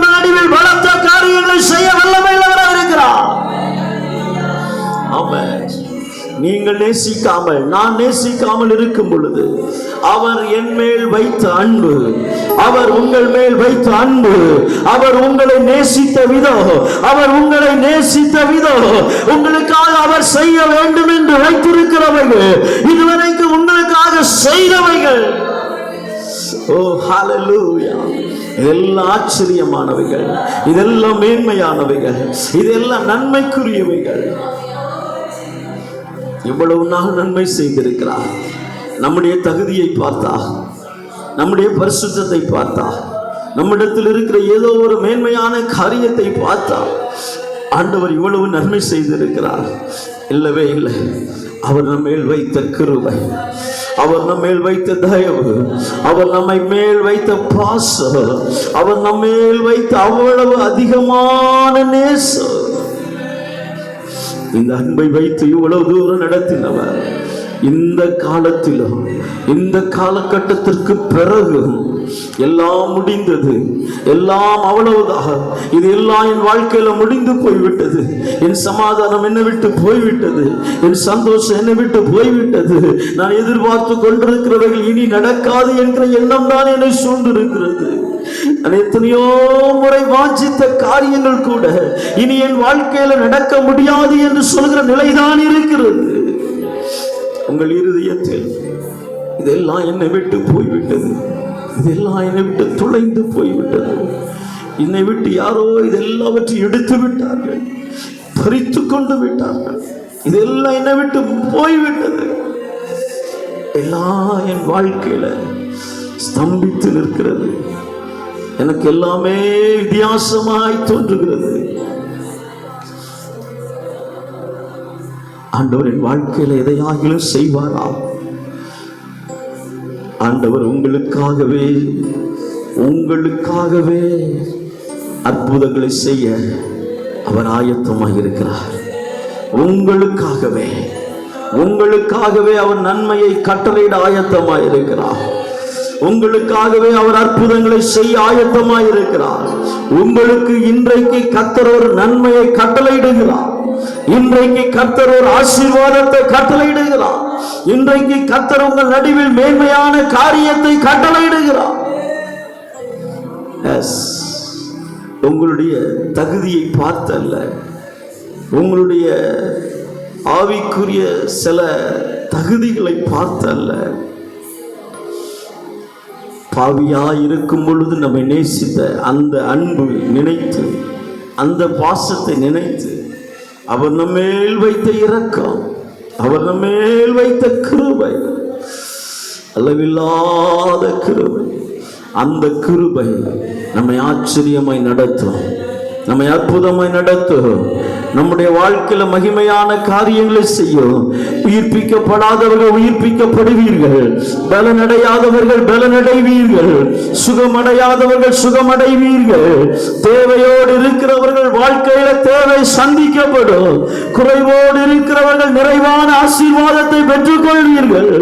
நீங்கள் நேசிக்காமல், நான் நேசிக்காமல் இருக்கும் பொழுது அவர் என் மேல் வைத்த அன்பு, அவர் உங்கள் மேல் வைத்த அன்பு, அவர் உங்களை நேசித்த விதம், அவர் உங்களை நேசித்த விதம், உங்களுக்காக அவர் செய்ய வேண்டும் என்று வைத்திருக்கிறவைகள், இதுவரைக்கும் உங்களுக்காக செய்தவைகள், ஓ ஹல்லேலூயா, இதெல்லாம் ஆச்சரியமானவைகள், இதெல்லாம் மேன்மையானவைகள், இதெல்லாம் நன்மைக்குரியவைகள். இவ்வளவு நாள் நன்மை செய்திருக்கிறார். நம்முடைய தகுதியை பார்த்தா, நம்முடைய பரிசுத்தத்தை பார்த்தா, நம்மிடத்தில் இருக்கிற ஏதோ ஒரு மேன்மையான காரியத்தை பார்த்தா ஆண்டவர் இவ்வளவு நன்மை செய்திருக்கிறார்? இல்லவே இல்லை. அவர் நம்ம மேல் வைத்த கிருபை, அவர் நம்ம மேல் வைத்த தயவு, அவர் நம்மை மேல் வைத்த பாசம், அவர் நம்ம மேல் வைத்த அவ்வளவு அதிகமான நேசம், இந்த அன்பை வைத்து இவ்வளவு தூரம் நடத்தினவர் இந்த காலத்திலும், இந்த காலகட்டத்திற்கு பிறகு எல்லாம் முடிந்தது, எல்லாம் அவ்வளவுதான், இது எல்லாம் என் வாழ்க்கையில முடிந்து போய்விட்டது, என் சமாதானம் என்னை விட்டு போய்விட்டது, என் சந்தோஷம் என்னை விட்டு போய்விட்டது, நான் எதிர்பார்த்து கொண்டிருக்கிறவர்கள் இனி நடக்காது என்கிற எண்ணம் தான் என்னை சூழ்ந்திருக்கிறது. நான் எத்தனையோ முறை வாஞ்சித்த காரியங்கள் கூட இனி என் வாழ்க்கையில நடக்க முடியாது என்று சொல்கிற நிலைதான் இருக்கிறது. உங்கள் இருதயத்தில் இதெல்லாம் என்னை விட்டு போய்விட்டது, இதெல்லாம் என்னை விட்டு துளைந்து போய்விட்டது, என்னை விட்டு யாரோ இதெல்லாவற்றையும் எடுத்து விட்டார்கள், பறித்து கொண்டு விட்டார்கள், இதெல்லாம் என்னை விட்டு போய்விட்டது, எல்லாம் என் வாழ்க்கையில ஸ்தம்பித்து நிற்கிறது, எனக்கு எல்லாமே வித்தியாசமாய் தோன்றுகிறது. ஆண்டவரின் வாழ்க்கையில எதையாகிலும் செய்வாரா? ஆண்டவர் உங்களுக்காகவே அற்புதங்களை செய்ய அவர் ஆயத்தமாக இருக்கிறார். உங்களுக்காகவே அவர் நன்மையை கட்டளையிட ஆயத்தமாக இருக்கிறார். உங்களுக்காகவே அவர் அற்புதங்களை செய்ய ஆயத்தமாக இருக்கிறார். உங்களுக்கு இன்றைக்கு கர்த்தர் ஒரு நன்மையை கட்டளையிடுகிறார். இன்றைக்கு கர்த்தர் ஒரு ஆசீர்வாதத்தை கட்டளையிடுகிறார். இன்றைக்கு கர்த்தர் உங்கள் நடுவில் மேன்மையான காரியத்தை கட்டளையிடுகிறார். உங்களுடைய தகுதியை பார்த்தல்ல, உங்களுடைய ஆவிக்குரிய சில தகுதிகளை பார்த்தல்ல, பாவியாய் இருக்கும் பொழுது நம்மை நேசித்த அந்த அன்பு நினைத்து, அந்த பாசத்தை நினைத்து, அவர் நம்மேல் வைத்த இரக்கம், அவர் நம்மேல் வைத்த கிருபை, அளவில்லாத கிருபை, அந்த கிருபை நம்மை ஆச்சரியமாய் நடத்தும், நம்மை அற்புதமாய் நடத்தும், நம்முடைய வாழ்க்கையில மகிமையான காரியங்களை செய்யும். உயிர்ப்பிக்கப்படாதவர்கள் உயிர்ப்பிக்கப்படுவீர்கள், பலனடையாதவர்கள் பலனடைவீர்கள், சுகமடையாதவர்கள் சுகமடைவீர்கள், தேவையோடு இருக்கிறவர்கள் வாழ்க்கையில தேவை சந்திக்கப்படும், குறைவோடு இருக்கிறவர்கள் நிறைவான ஆசீர்வாதத்தை பெற்றுக் கொள்வீர்கள்.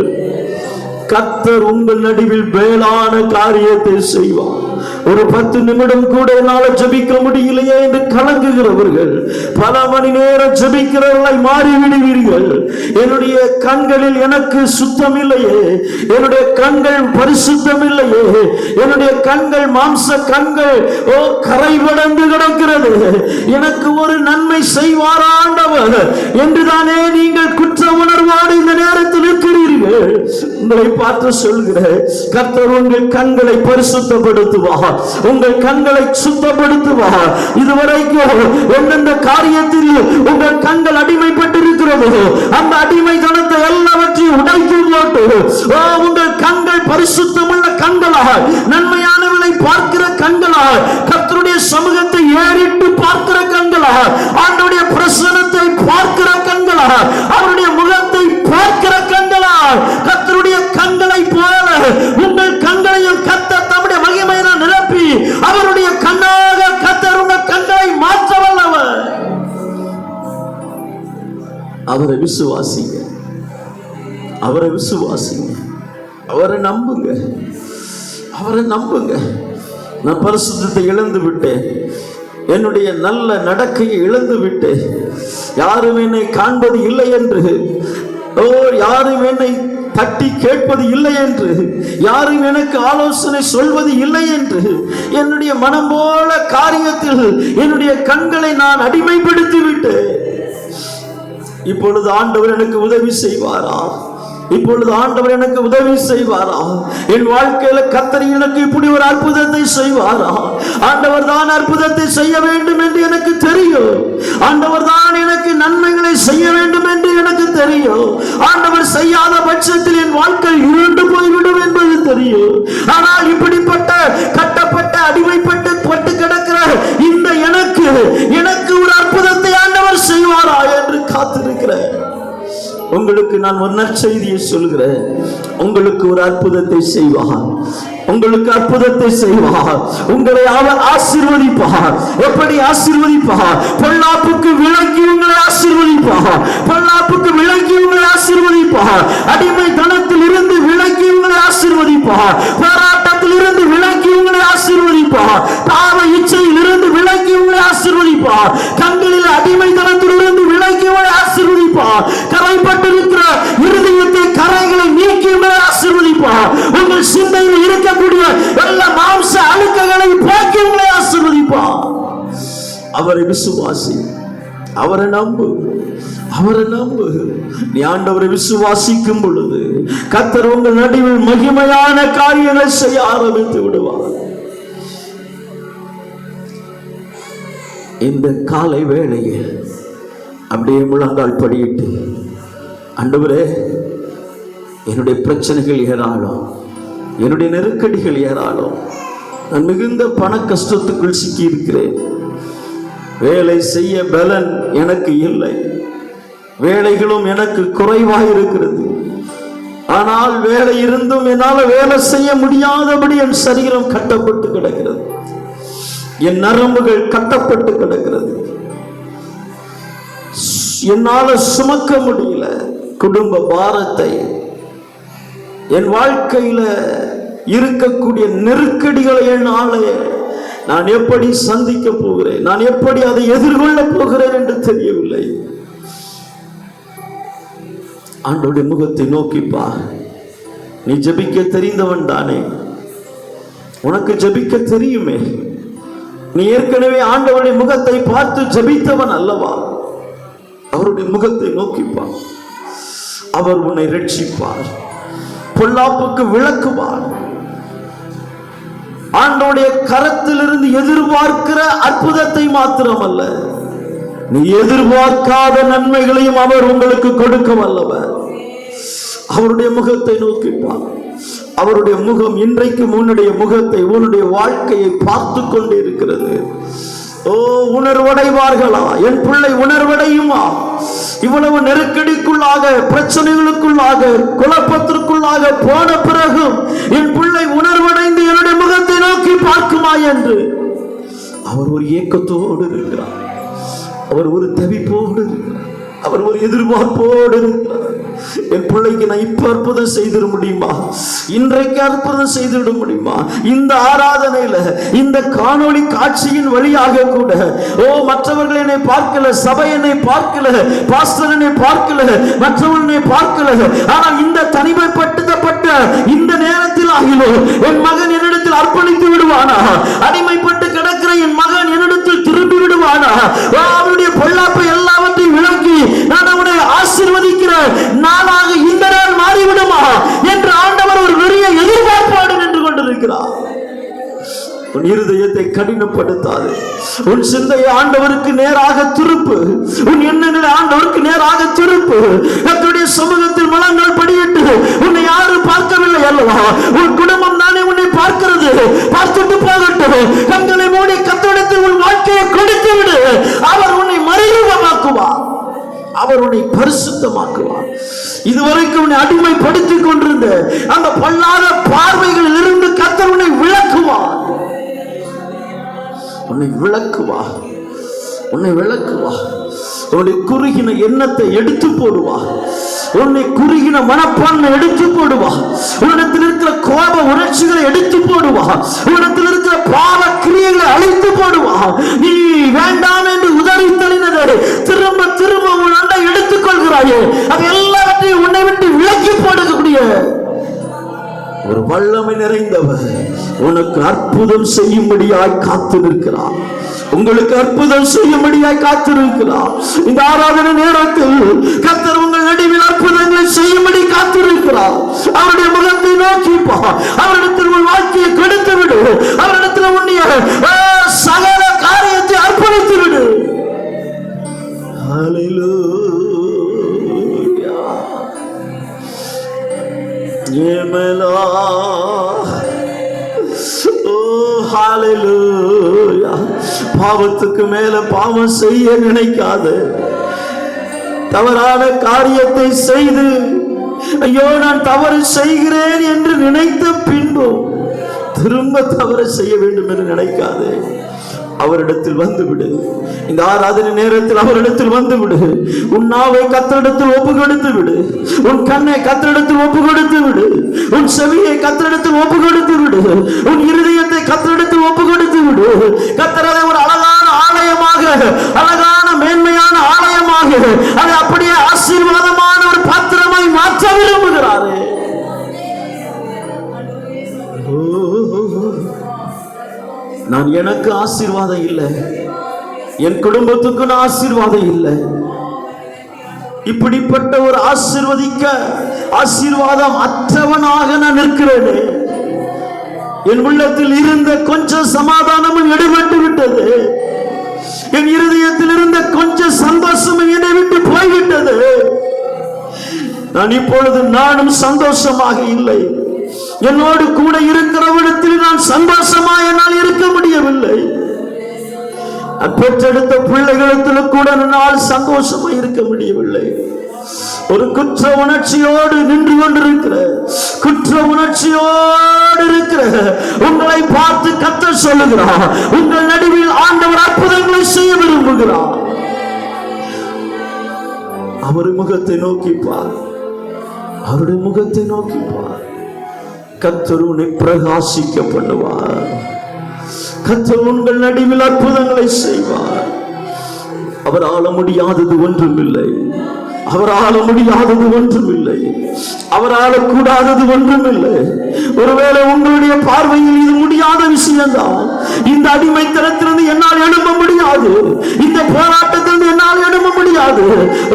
கர்த்தர் உங்கள் நடுவில் மேலான காரியத்தை செய்வார். ஒரு 10 நிமிடம் கூட என்னால ஜெபிக்க முடியலையே என்று கலங்குகிறவர்கள் பல மணி நேரம் ஜெபிக்கிறவர்களாய் மாறிவிடுவீர்கள். என்னுடைய கண்களில் எனக்கு சுத்தம் இல்லையே, என்னுடைய கண்கள் பரிசுத்தம் இல்லையே, என்னுடைய கண்கள் மாம்ச கண்கள் கரைபடந்து கிடக்கிறது, எனக்கு ஒரு நன்மை செய்வாரா ஆண்டவர் என்றுதானே நீங்கள் குற்ற உணர்வோடு இந்த நேரத்தில் இருக்கிறீர்கள். உங்களை பார்த்து சொல்கிறேன், கர்த்தர் உங்கள் கண்களை பரிசுத்தப்படுத்துவார், உங்கள் கண்களை சுத்தப்படுத்துவார். இதுவரைக்கும் எந்தெந்த காரியத்தில் உங்கள் கண்கள் அடிமைப்பட்டிருக்கிறதோ அந்த அடிமைத்தனத்தை எல்லாவற்றையும் உடைத்து போட்டு உங்கள் கண்கள் பரிசுத்தமுள்ள கண்களாக, நன்மையானவர்களை பார்க்கிற கண்களாக, கர்த்தருடைய சமூகத்தை ஏறிட்டு பார்க்கிற கண்களாக, ஆண்டவருடைய பிரசன்னத்தை பார்க்கிற கண்களாக, அவருடைய முகத்தை பார்க்கிற கண்களாக, கர்த்தருடைய கண்களை போல உங்கள் கண்களையும் கர்த்தர் தம்முடைய மகிமையினால் நிரப்பி அவருடைய கண்ணாக கர்த்தர் உங்கள் கண்களை மாற்ற வல்லவர். அவரை விசுவாசிங்க, அவரை விசுவாசிங்க, அவரை நம்புங்க, அவரை நம்புங்க. நான் பரிசுத்தத்தை இழந்து விட்டேன், என்னுடைய நல்ல நடக்கையை இழந்து விட்டேன், யாரும் என்னை காண்பது இல்லை என்று ஓ, யாரும் என்னை தட்டி கேட்பது இல்லை என்று, யாரும் எனக்கு ஆலோசனை சொல்வது இல்லை என்று என்னுடைய மனம் போல காரியத்தில் என்னுடைய கண்களை நான் அடிமைப்படுத்தி விட்டேன். இப்பொழுது ஆண்டவர் எனக்கு உதவி செய்வாரா? இப்பொழுது ஆண்டவர் எனக்கு உதவி செய்வாரா? என் வாழ்க்கையில கர்த்தர் எனக்கு இப்படி ஒரு அற்புதத்தை செய்வாரா? ஆண்டவர் தான் அற்புதத்தை செய்ய வேண்டும் என்று எனக்கு தெரியும். ஆண்டவர் தான் எனக்கு நன்மைகளை செய்ய வேண்டும் என்று எனக்கு தெரியும். ஆண்டவர் செய்யாத பட்சத்தில் என் வாழ்க்கை இருண்டு போய்விடும் என்பது தெரியும். ஆனால் இப்படிப்பட்ட கட்டப்பட்ட அடிமைப்பட்டு பட்டு கிடக்கிற இந்த எனக்கு ஒரு அற்புதத்தை ஆண்டவர் செய்வாரா என்று காத்திருக்கிறேன். உங்களுக்கு நான் ஒரு நற்செய்தியை சொல்கிறேன். உங்களுக்கு ஒரு அற்புதத்தை செய்வார். உங்களுக்கு அற்புதத்தை செய்வார். உங்களை அவர் ஆசீர்வதிப்பார். எப்படி ஆசீர்வதிப்பார்? பொல்லாப்புக்கு விலக்கி உங்களை ஆசீர்வதிப்பார். பொல்லாப்புக்கு விலக்கி உங்களை ஆசீர்வதிப்பார். அடிமைத்தனத்தில் இருந்து விலக்கி உங்களை ஆசீர்வதிப்பார். போராட்டத்தில் இருந்து விலக்கி உங்களை ஆசீர்வதிப்பார். பாவ இச்சையில் இருந்து விலக்கி உங்களை ஆசீர்வதிப்பார். கண்களில் அடிமைத்தனத்தில் இருந்து விலக்கி உங்களை ஆசீர்வதிப்பார். கரைப்பட்டிருக்கிற இருதயத்தை கரைகளை நீக்கி உங்களை ஆசீர்வதிப்பார். உங்கள் சிந்தையில் இருக்கக்கூடிய எல்லா மாம்ச அழுக்குகளை போக்கி உங்களை ஆசீர்வதிப்பார். அவரை விசுவாசி, அவரை நம்பு, அவரை நம்பு. நீ ஆண்டவரை விசுவாசிக்கும் பொழுது கர்த்தர் உங்கள் நடுவில் மகிமையான காரியங்களை செய்ய ஆரம்பித்து விடுவார். இந்த காலை வேளையில் அப்படியே முழங்கால் படியிட்டு, ஆண்டவரே, என்னுடைய பிரச்சனைகள் ஏராளம், என்னுடைய நெருக்கடிகள் ஏராளம், நான் மிகுந்த பண கஷ்டத்துக்குள் சிக்கி இருக்கிறேன். வேலை செய்ய பலன் எனக்கு இல்லை, வேலைகளும் எனக்கு குறைவாக இருக்கிறது. ஆனால் வேலை இருந்தும் என்னால் வேலை செய்ய முடியாதபடி என் சரீரம் கட்டப்பட்டு கிடக்கிறது. என் நரம்புகள் கட்டப்பட்டு கிடக்கிறது. என்னால சுமக்க முடியல குடும்ப பாரத்தை. என் வாழ்க்கையில இருக்கக்கூடிய நெருக்கடிகளை என்னாலே நான் எப்படி சந்திக்க போகிறேன், நான் எப்படி அதை எதிர்கொள்ள போகிறேன் என்று தெரியவில்லை. ஆண்டவருடைய முகத்தை நோக்கிப்பா. நீ ஜெபிக்க தெரிந்தவன் தானே, உனக்கு ஜெபிக்க தெரியுமே. நீ ஏற்கனவே ஆண்டவருடைய முகத்தை பார்த்து ஜெபித்தவன் அல்லவா? அவருடைய முகத்தை நோக்கிப்பார். அவர் உன்னை ரட்சிப்பார், பொல்லாப்புக்கு விலக்குவார். ஆண்டவருடைய கரத்திலிருந்து எதிர்பார்க்கிற அற்புதத்தை மாத்திரமல்ல, நீ எதிர்பார்க்காத நன்மைகளையும் அவர் உங்களுக்கு கொடுக்க வல்லவர். அவருடைய முகத்தை நோக்கிப்பார். அவருடைய முகம் இன்றைக்கு உன்னுடைய முகத்தை, உன்னுடைய வாழ்க்கையை பார்த்து கொண்டு இருக்கிறது. ஓ, உணர்வடைவார்களா? என் பிள்ளை உணர்வடையுமா? இவ்வளவு நெருக்கடிக்குள்ளாக, பிரச்சனைகளுக்குள்ளாக, குழப்பத்திற்குள்ளாக போன பிறகும் என் பிள்ளை உணர்வடைந்து என்னுடைய முகத்தை நோக்கி பார்க்குமா என்று அவர் ஒரு ஏக்கத்தோடு இருக்கிறார். அவர் ஒரு தவிப்போடு இருக்கிறார். அவர் ஒரு எதிர்பார்ப்போடு இருக்கிறார். என் பிள்ளைக்கு நான் இப்ப அற்புதம் செய்திட முடியுமா? இன்றைக்கு அற்புதம் செய்துவிட முடியுமா? இந்த ஆராதனையில, இந்த காணொளி காட்சியின் வழியாக கூட, ஓ, மற்றவர்கள் என்னை பார்க்கல, சபை என்னை பார்க்கல, பாஸ்டர் என்னை பார்க்கல, மற்றவர்கள் என்னை பார்க்கல, ஆனால் இந்த தனிமைப்படுத்தப்பட்ட இந்த நேரத்தில் ஆகிலோ என் மகன் என்னிடத்தில் அர்ப்பணித்து விடுவானா? அடிமைப்பட்டு கிடக்கிற என் மகன் என்னிடத்தில் திரும்பி விடுவானா? அவருடைய பொல்லாப்பை எல்லாவற்றையும் விளக்கி நான் அவனை ஆசீர்வதிக்கிற நாளாக இந்த நாள் மாறிவிடுமா என்று ஆண்டவர் ஒரு பெரிய எதிர்பார்ப்போடு நின்று கொண்டிருக்கிறார். உன் இருதயத்தை கடினப்படுத்தாது. உன் சிந்தையை ஆண்டவருக்கு நேராக திருப்பு. உன் எண்ணங்களை ஆண்டவருக்கு நேராக திருப்பு. கர்த்தருடைய சமூகத்தில் முழங்கால் படியிட்டு, உன்னை யாரும் பார்க்கவில்லை அல்லவா? உன் குடும்பம் தானே உன்னை பார்க்கிறது. பார்த்துட்டு போகட்டும். கண்களை மூடி கர்த்தரிடத்தில் உன் வாழ்க்கையை கொடுத்து விடு. அவர் உன்னை மறுரூபமாக்குவார். அவர் உன்னை பரிசுத்தமாக்குவார். இதுவரைக்கும் உன்னை அடிமைப்படுத்திக் கொண்டிருந்த அந்த பொல்லாத பார்வைகளில் இருந்து கர்த்தர் உன்னை விளக்குவார். உன்னை விளக்குவார். உன்னை விளக்குவார். உன்னுடைய குறுகின எண்ணத்தை எடுத்து போடுவார். உன்னை குறுகின மனப்பான்மை எடுத்து போடுவார். உன்னிடத்தில் இருக்கிற கோப உணர்ச்சிகளை எடுத்து போடுவார். உன்னிடத்தில் இருக்கிற பாவ கிரியைகளை அழித்து போடுவார். நீ வேண்டாம் என்று உதறி தள்ளினதை திரும்ப திரும்ப உன் அண்டை எடுத்துக் கொள்கிறாயே, அது எல்லாவற்றையும் உன்னை வல்லமை நிறைந்தவர் உனக்கு அற்புதம் செய்யும்படியாய் காத்து நிற்கிறார். உங்களுக்கு அற்புதம் செய்யும்படியாய் காத்திருக்கிறார். இந்த ஆராதனை நேரத்தில் கர்த்தர் உங்கள் நடுவில் அற்புதங்களை செய்யும்படி காத்திருக்கிறார். அவருடைய முகத்தை நோக்கி அவரிடத்தில் உன் வாழ்க்கையை கொடுத்து விடு. அவரிடத்தில் உன்னுடைய சகல காரியத்தை அர்ப்பணித்து விடு. ஹல்லேலூயா. ஏமலா. ஹல்லேலூயா. பாவத்துக்கு மேல பாவம் செய்ய நினைக்காத, தவறான காரியத்தை செய்து ஐயோ நான் தவறு செய்கிறேன் என்று நினைத்த பின்பு திரும்ப தவறு செய்ய வேண்டும் என்று நினைக்காதே. அவரிடத்தில் வந்துவிடு. இந்த ஆராதனை நேரத்தில் அவரிடத்தில் வந்துவிடு. உன் நாவை கர்த்தரிடத்தில் ஒப்பு கொடுத்து விடு. உன் கண்ணை கர்த்தரிடத்தில் ஒப்பு கொடுத்து விடு. உன் செவியை கர்த்தரிடத்தில் ஒப்பு கொடுத்து விடு. உன் இருதயத்தை கர்த்தரிடத்தில் ஒப்பு கொடுத்து விடு. கர்த்தர் அதை ஒரு அழகான ஆலயமாக, அழகான மேன்மையான ஆலயமாக, அதை அப்படியே ஆசீர்வாதமான ஒரு பாத்திரமாய் மாற்ற விரும்புகிறாரே. நான் எனக்கு ஆசீர்வாதம் இல்லை, என் குடும்பத்துக்கு ஆசீர்வாதம் இல்லை. இப்படிப்பட்ட ஒரு ஆசீர்வாதம் அற்றவனாக நான் நிற்கிறேன். என் உள்ளத்தில் இருந்த கொஞ்சம் சமாதானமும் எடுபட்டு விட்டது. என் இருதயத்தில் இருந்த கொஞ்சம் சந்தோஷமும் என்னை விட்டு போய்விட்டது. நான் இப்பொழுது நானும் சந்தோஷமாக இல்லை. என்னோடு கூட இருக்கிறவனிடத்தில் நான் சந்தோஷமா என்னால் இருக்க முடியவில்லை. பெற்றெடுத்த பிள்ளைகளிடத்தில் கூட என்னால் சந்தோஷமா இருக்க முடியவில்லை. ஒரு குற்ற உணர்ச்சியோடு நின்று கொண்டிருக்கிற, குற்ற உணர்ச்சியோடு இருக்கிற உங்களை பார்த்து கர்த்தர் சொல்லுகிறார், உங்கள் நடுவில் ஆண்டவர் அற்புதங்களை செய்ய விரும்புகிறார். அவர் முகத்தை நோக்கி பார், அவருடைய முகத்தை நோக்கி பார். கர்த்தர் உன்னை பிரகாசிக்க பண்ணுவார். கர்த்தர் உங்கள் நடுவில் அற்புதங்களை செய்வார். அவரால் முடியாதது ஒன்றுமில்லை. அவரால் முடியாதது ஒன்றுமில்லை. அவரால் கூடாதது ஒன்றுமில்லை. ஒருவேளை உங்களுடைய பார்வையில் இது முடியாத விஷயம்தான். இந்த அடிமைத்தனத்திலிருந்து என்னால் எழும்ப முடியாது, இந்த போராட்டத்திலிருந்து என்னால் எழும்ப முடியாது.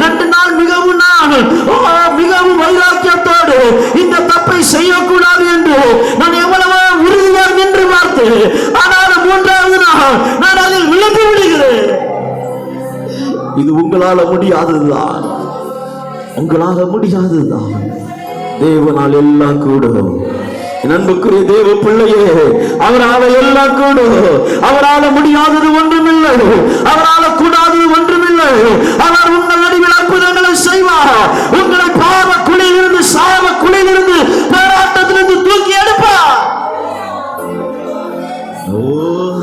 2 நாள் மிகவும் வைராக்கியத்தோடு இந்த தப்பை செய்யக்கூடாது என்று நான் எவ்வளவு உறுதியாக நின்று பார்த்தேன். ஆனால் 3வது நாள் நான் அதில் விழுந்து விடுகிறேன். இது உங்களால முடியாததுதான், உங்களால முடியாததுதான். தேவனால் எல்லாம் கூடும். அன்புக்குரிய தேவ பிள்ளையே, அவரால் எல்லாம் கூடும். அவரால் முடியாதது ஒன்றுமில்லை, அவரால் கூடாதது ஒன்றுமில்லை. அவர் உங்கள் நடுவில் அற்புதங்களை செய்வார். உங்களை பாவ குழியிலிருந்து, சாவ குழியிலிருந்து, போராட்டத்திலிருந்து தூக்கி எடுப்பார். ஓ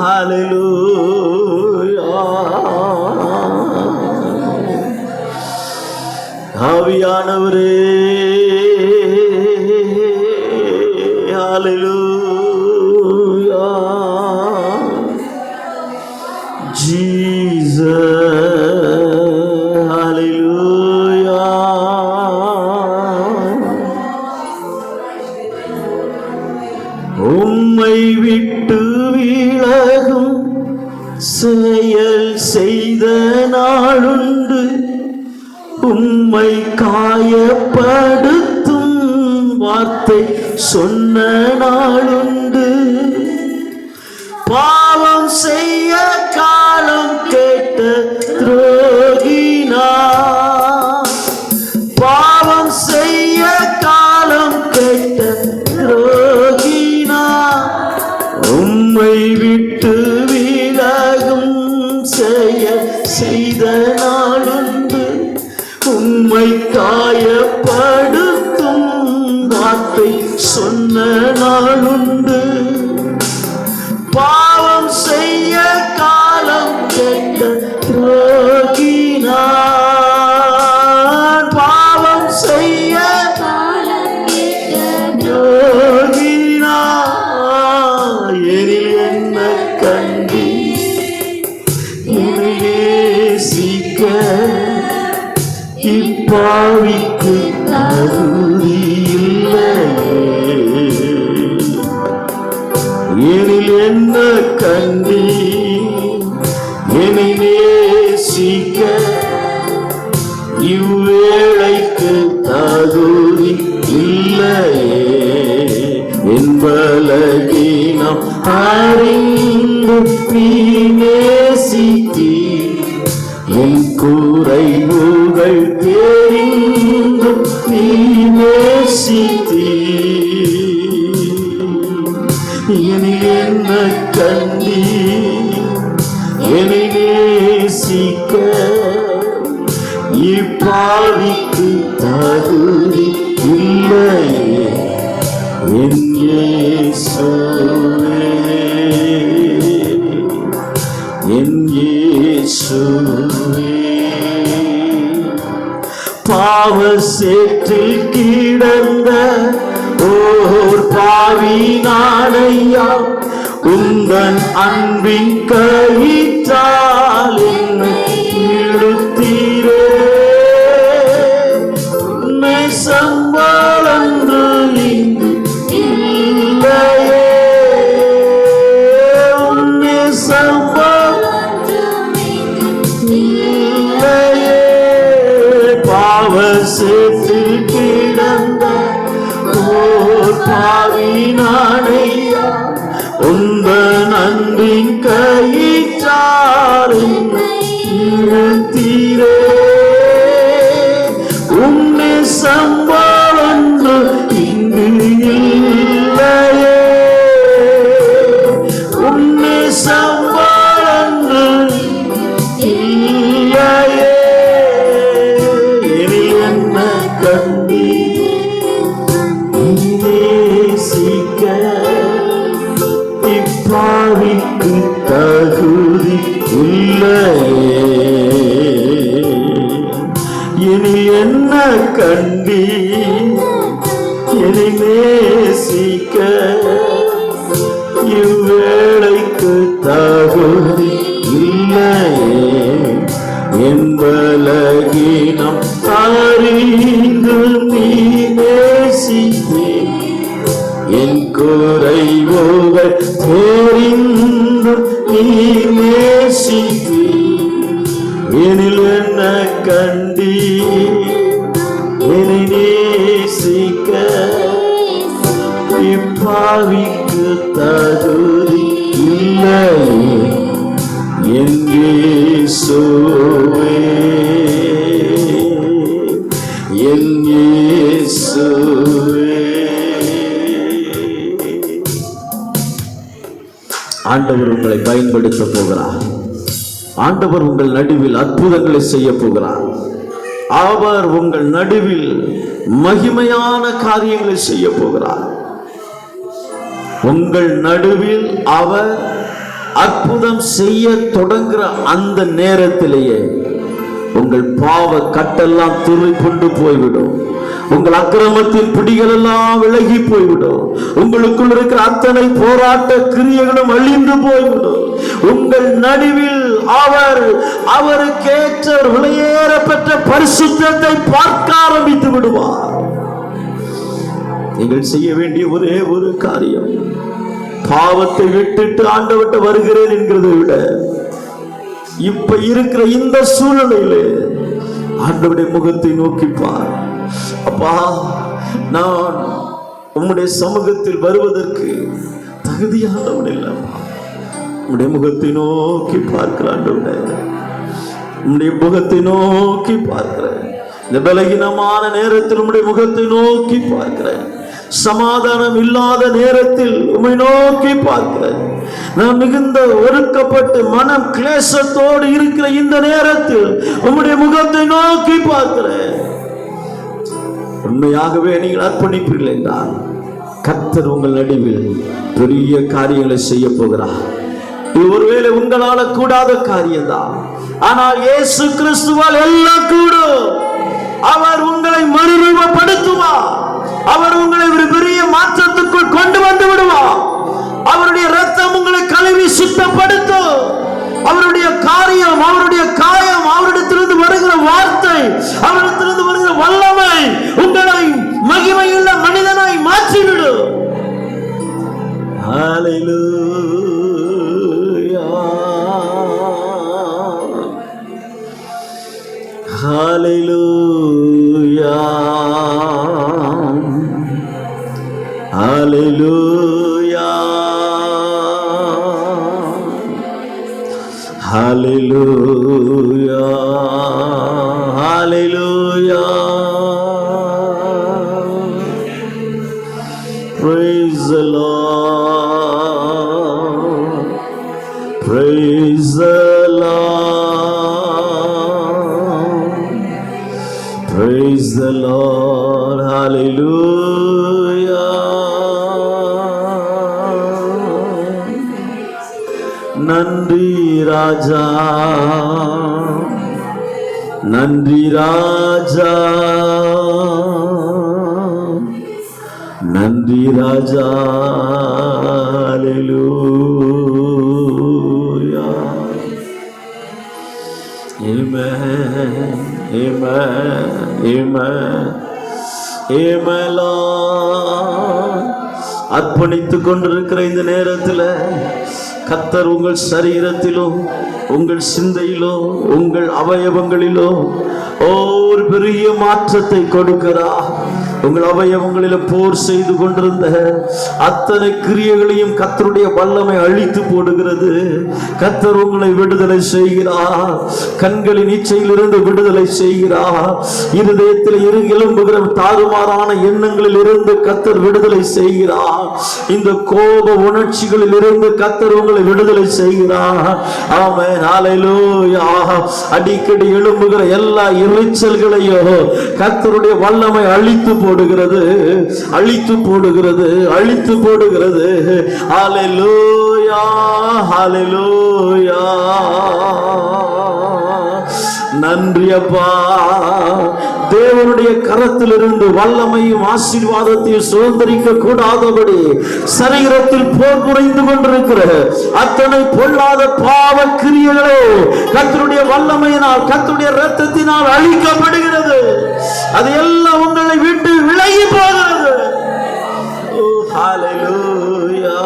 ஹல்லேலூயா. ஆவியானவரே, ஹல்லேலூயா. ஜீசஸ், ஹல்லேலூயா. உம்மை விட்டு விலகும் செயல் செய்த நாளுண்டு, உம்மை காயப்படுத்தும் வார்த்தை சொன்ன நாளுண்டு. பாவம் செய்ய காலம் கேட்ட துரோகினா, பாவம் செய்ய காலம் கேட்ட துரோகினா, உம்மை விட்டு விலகும் செயல் செய்த நாளுண்டு, உம்மை காயப்படுத்தும் வார்த்தை சொன்ன நாளுண்டு. பாவம் செய்ய காலம் கேட்ட துரோகினான், பாவம் செய்ய காலம் கேட்ட துரோகினான். எனில் என்ன கண்டி நேசிக்க இப்பாவிக்கு தகுதி இல்லையே. எனில் என்ன கண்டி என்னை நேசிக்க இவ்வேளைக்கு தகுதி இல்லையே என் பலகீனம் அறிந்து நீ நேசித்தீ என் குறைவுகள் தெரிந்து நீ நேசித்தீ இனி என்ன கண்டி என்னை நேசிக்க இப்பாவிக்கு தகுதி இல்லையே என் இயேசுவே என் இயேசுவே பாவ சேற்றில் கிடந்த ஓர் பாவி நானையா உந்தன் அன்பின் கயிற்றால் என்னை இழுத்தீரே உன்னை சம்பாளன்று இங்கு இல்லையே உன்னை சம்பாளன்று இல்லையே பாவ சேற்றில் கிடந்த ஓர் பாவி நானையா உந்தன் அன்பின் கயிற்றால் இழுத்தீரே உன்னை சம்பாளன்று இங்கு இல்லையே உன்னை சம்பாளன்று இல்லையே எனில் என்ன கண்டி நேசிக்க இப்பாவிக்கு தகுதி இல்லையே இனி என்ன கண்டி என்னை நேசிக்க இவ்வேளைக்கு தகுதி இல்லையே என் பலகீனம் அறிந்து நீ நேசித்தே என் குறைவுகள் தெரிந்து நீ நேசித்தே எனில் என்ன கண்டி என்னை நேசிக்க இப்பாவிக்கு தகுதி இல்லையே என் இயேசுவே என் இயேசுவே. ஆண்டவர் உங்களை பயன்படுத்த போகிறார். ஆண்டவர் உங்கள் நடுவில் அற்புதங்களை செய்ய போகிறார். அவர் உங்கள் நடுவில் மகிமையான காரியங்களை செய்ய போகிறார். உங்கள் நடுவில் அவர் அற்புதம் செய்ய தொடங்குற அந்த நேரத்திலேயே உங்கள் பாவ கட்டெல்லாம் துளி கொண்டு போய்விடும். உங்கள் அக்கிரமத்தின் பிடிகள் எல்லாம் விலகி போய்விடும். உங்களுக்குள் இருக்கிற அத்தனை போராட்ட கிரியைகளும் அழிந்து போய்விடும். உங்கள் நடுவில் அவர் அவருக்கேற்ற விலையேற பெற்ற பரிசுத்தத்தை பார்க்க ஆரம்பித்து விடுவார். நீங்கள் செய்ய வேண்டிய ஒரே ஒரு காரியம், பாவத்தை விட்டுட்டு ஆண்டவர்கிட்ட வருகிறேன் என்கிறதை விட இப்ப இருக்கிற இந்த சூழ்நிலையிலே ஆண்டவருடைய முகத்தை நோக்கிப்பார். அப்பா, நான் உம்முடைய சமூகத்தில் வருவதற்கு தகுதியானவன் இல்லப்பா. உம்முடைய முகத்தை நோக்கி பார்க்கிறேன் ஆண்டவரே, உம்முடைய முகத்தை நோக்கி பார்க்கிறேன். இந்த பலகீனமான நேரத்தில் உம்முடைய முகத்தை நோக்கி பார்க்கிறேன். சமாதானம் இல்லாத நேரத்தில் உம்மை நோக்கி பார்க்கிறேன். நான் மிகுந்த ஒடுக்கப்பட்டு மனம் கிளேசத்தோடு இருக்கிற இந்த நேரத்தில் உம்முடைய முகத்தை நோக்கி பார்க்கிறேன். உண்மையாகவே நீங்கள் அர்ப்பணிப்பீர்கள் என்றால் கர்த்தர் உங்கள் நடுவில் பெரிய காரியங்களை செய்ய போகிறார். இது ஒருவேளை உங்களால கூடாத காரியம்தான், ஆனால் இயேசு கிறிஸ்துவால் எல்லாம் கூடும். அவர் உங்களை மறுரூபப்படுத்துவார். அவர் உங்களை ஒரு பெரிய மாற்றத்துக்குள் கொண்டு வந்து விடுவார். அவருடைய ரத்தம் உங்களை கழுவி சுத்தப்படுத்தும். அவருடைய காரியம், அவருடைய காயம், அவரிடத்திலிருந்து வருகிற வார்த்தை, அவரிடத்திலிருந்து வருகிற வல்லமை உங்களை மகிமையுள்ள மனிதனாய் மாற்றிவிடும். Hallelujah. Hallelujah. Hallelujah. Hallelujah. Hallelujah. Praise the Lord. Praise the Lord. Praise the Lord. Hallelujah. நன்றி ராஜா, நன்றி ராஜா, நன்றி ராஜா. Hallelujah. Amen. Amen. Amen. Amen. Lord. அர்ப்பணித்துக் கொண்டிருக்கிற இந்த நேரத்தில் கர்த்தர் உங்கள் சரீரத்திலும் உங்கள் சிந்தையிலும் உங்கள் அவயவங்களிலும் ஒரு பெரிய மாற்றத்தை கொடுக்கிறார். உங்கள் அவயவங்களில் போர் செய்து கொண்டிருந்த அத்தனை கிரியைகளையும் கர்த்தருடைய வல்லமை அழித்து போடுகிறது. கர்த்தர் உங்களை விடுதலை செய்கிறார். கண்களின் இச்சையிலிருந்து விடுதலை செய்கிறார். இருதயத்தில் எழும்புகிற தாறுமாறான எண்ணங்களில் இருந்து கர்த்தர் விடுதலை செய்கிறார். இந்த கோப உணர்ச்சிகளில் இருந்து கர்த்தர் உங்களை விடுதலை செய்கிறார். ஆமென். ஹல்லேலூயா. அடிக்கடி எழும்புகிற எல்லா இரைச்சல்களையும் கர்த்தருடைய வல்லமை அழித்து போடுகிறது, அழித்து போடுகிறது, அழித்து போடுகிறது. ஹல்லேலூயா. ஹல்லேலூயா. நன்றி அப்பா. தேவனுடைய கரத்திலிருந்து வல்லமையும் ஆசீர்வாதத்தையும் சுதந்திரிக்க கூடாதபடி சரீரத்தில் போர் புரிந்து கொண்டிருக்கிற அத்தனை பொல்லாத பாவ கிரியைகளே கர்த்தருடைய வல்லமையினால் கர்த்தருடைய இரத்தத்தினால் அழிக்கப்படுகிறது. அது எல்லாம் உங்களை விட்டு விலகி போகிறது. ஹல்லேலூயா.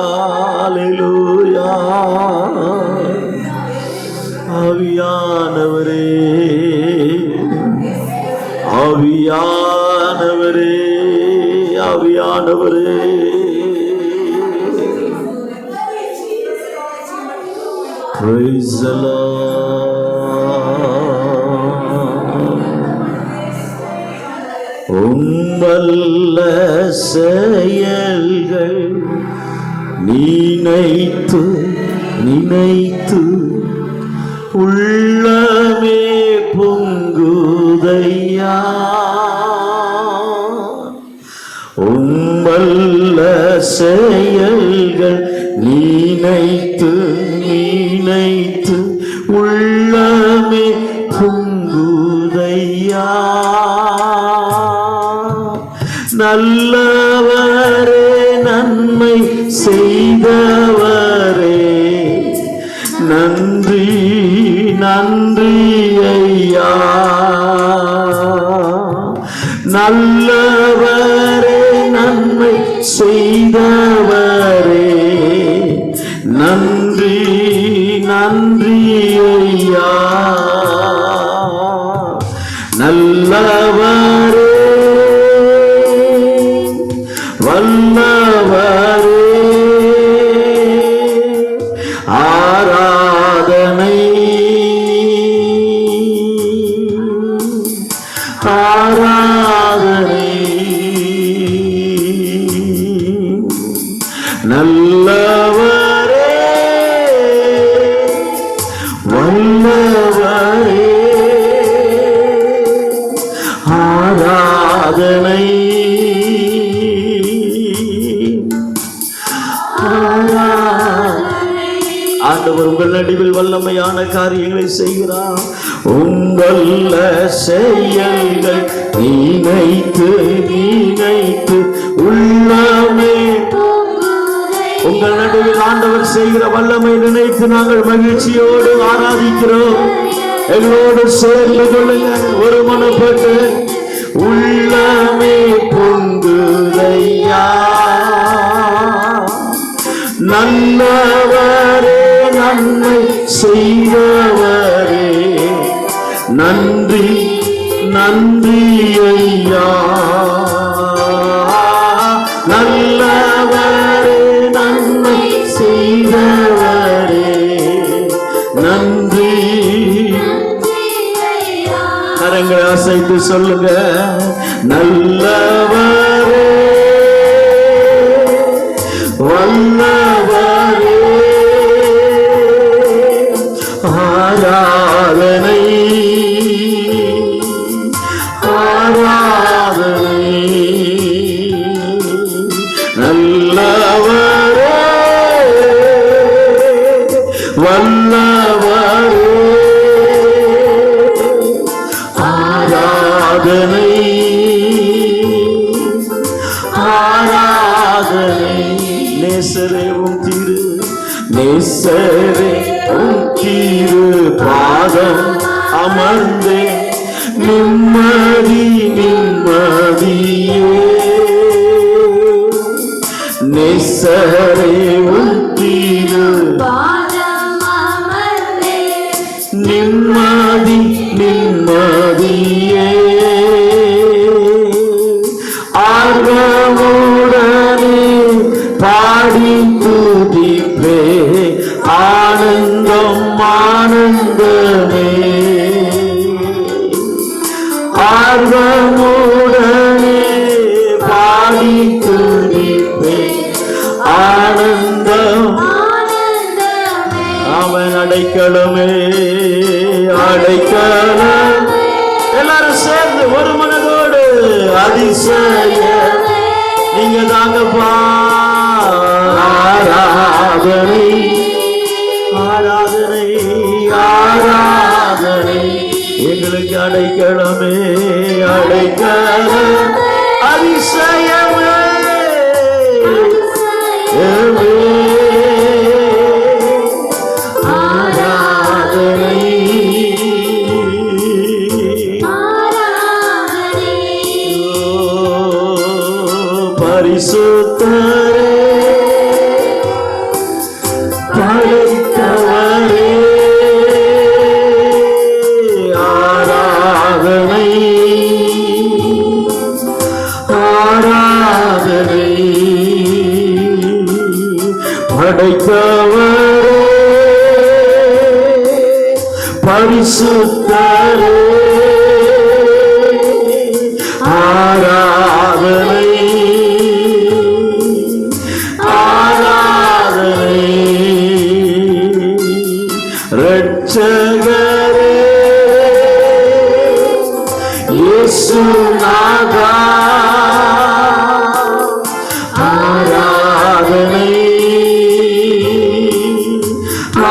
ஹல்லேலூயா. ஆவியானவரே, ஆவியானவரே, ஆவியானவரே, praise the Lord. உம்மல்ல செயல்கள் நினைத்து நினைத்து உள்ளமே பொங்குதையா. உம்மல்ல செயல்கள் நினைத்து நினைத்து உள்ளமே பொங்குதையா. நல்லவரே, நன்மை செய்தவரே, நன்றி நன்றி ஐயா. நல்லவரே, நன்மை செய்தவரே, நன்றி நன்றி ஐயா. நல்லவரே, வல்லவரே, ஆராதனை ஆராதனை. நல்லவரே, வல்லவரே, ஆராதனை ஆராதனை. ஆண்டவர் உங்கள் நடுவில் வல்லமையான காரியங்களை செய்கிறார். உங்கள் செயல்கள் நினைத்து நினைத்து உள்ளமே. உங்கள் நடுவில் ஆண்டவர் செய்கிற வல்லமை நினைத்து நாங்கள் மகிழ்ச்சியோடு ஆராதிக்கிறோம். எங்களோடு சேர்ந்து கொள்ளுங்கள், ஒருமனப்பட்டு. உள்ளமே பொங்குதையா. நல்லவரே நன்மை செய்தவரே நன்றி நன்றி ஐயா. நல்லவரே நன்மை செய்தவரே நன்றி. கரங்களை அசைத்து சொல்லுங்க, நல்லவரே வல்லவரே ஆராதனை ஆராதனை. நல்லவரே வல்லவரே ஆராதனை ஆராதனை. நேசரே உம் திரு நேசரே உம் திரு பாதம் அமர்ந்தே நிம்மதி நிம்மதியே. நேசரே உம் திரு நிம்மதி நிம்மதியே. ஆர்வமுடனே பாடி துதிப்பே ஆனந்தம் ஆனந்தமே. ஆர்வமுடனே பாடி துதிப்பே ஆனந்தம். அவன் அடைக்கலமே அடைக்கலம். எல்லாரும் சேர்ந்து ஒரு மனதோடு அதிசய நீங்க தாங்கப்பா. ஆராதனை ஆராதனை ஆராதனை. எங்களுக்கு அடைக்கலமே அடைக்கலம் அதிசயமே. பரிசுத்தரே படைத்தவரே ஆராதனை ஆராதனை. படைத்தவரே பரிசுத்தரே ஆராதனை ஆராதனை. ரட்சகரே இயேசுநாதா ஆராதனை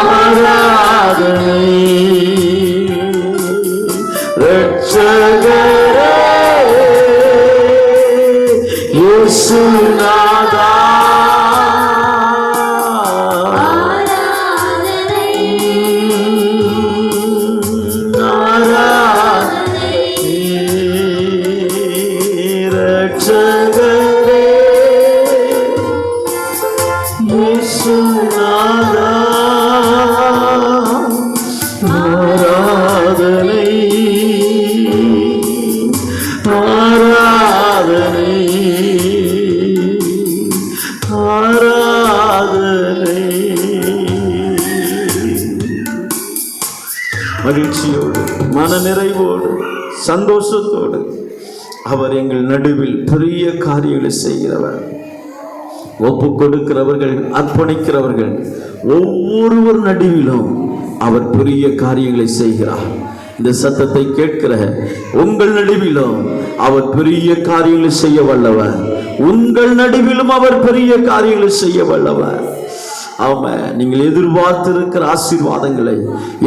ஆராதனை. ரட்சகரே இயேசுநாதா ரட்சகரே இயேசுநாதா ஆராதனை ஆராதனை ஆராதனை. மகிழ்ச்சியோடு மனநிறைவோடு சந்தோஷத்தோடு அவர் எங்கள் நடுவில் பெரிய காரியங்களை செய்கிறவர். ஒப்பு கொடுக்கிறவர்கள் அர்ப்பணிக்கிறவர்கள் ஒவ்வொருவர் நடுவிலும் அவர் பெரிய காரியங்களை செய்கிறார். இந்த சத்தத்தை கேட்கிற உங்கள் நடுவிலும் அவர் பெரிய காரியங்களை செய்ய வல்லவர். உங்கள் நடுவிலும் அவர் பெரிய காரியங்களை செய்ய வல்லவர். ஆமாம், நீங்கள் எதிர்பார்த்திருக்கிற ஆசீர்வாதங்களை,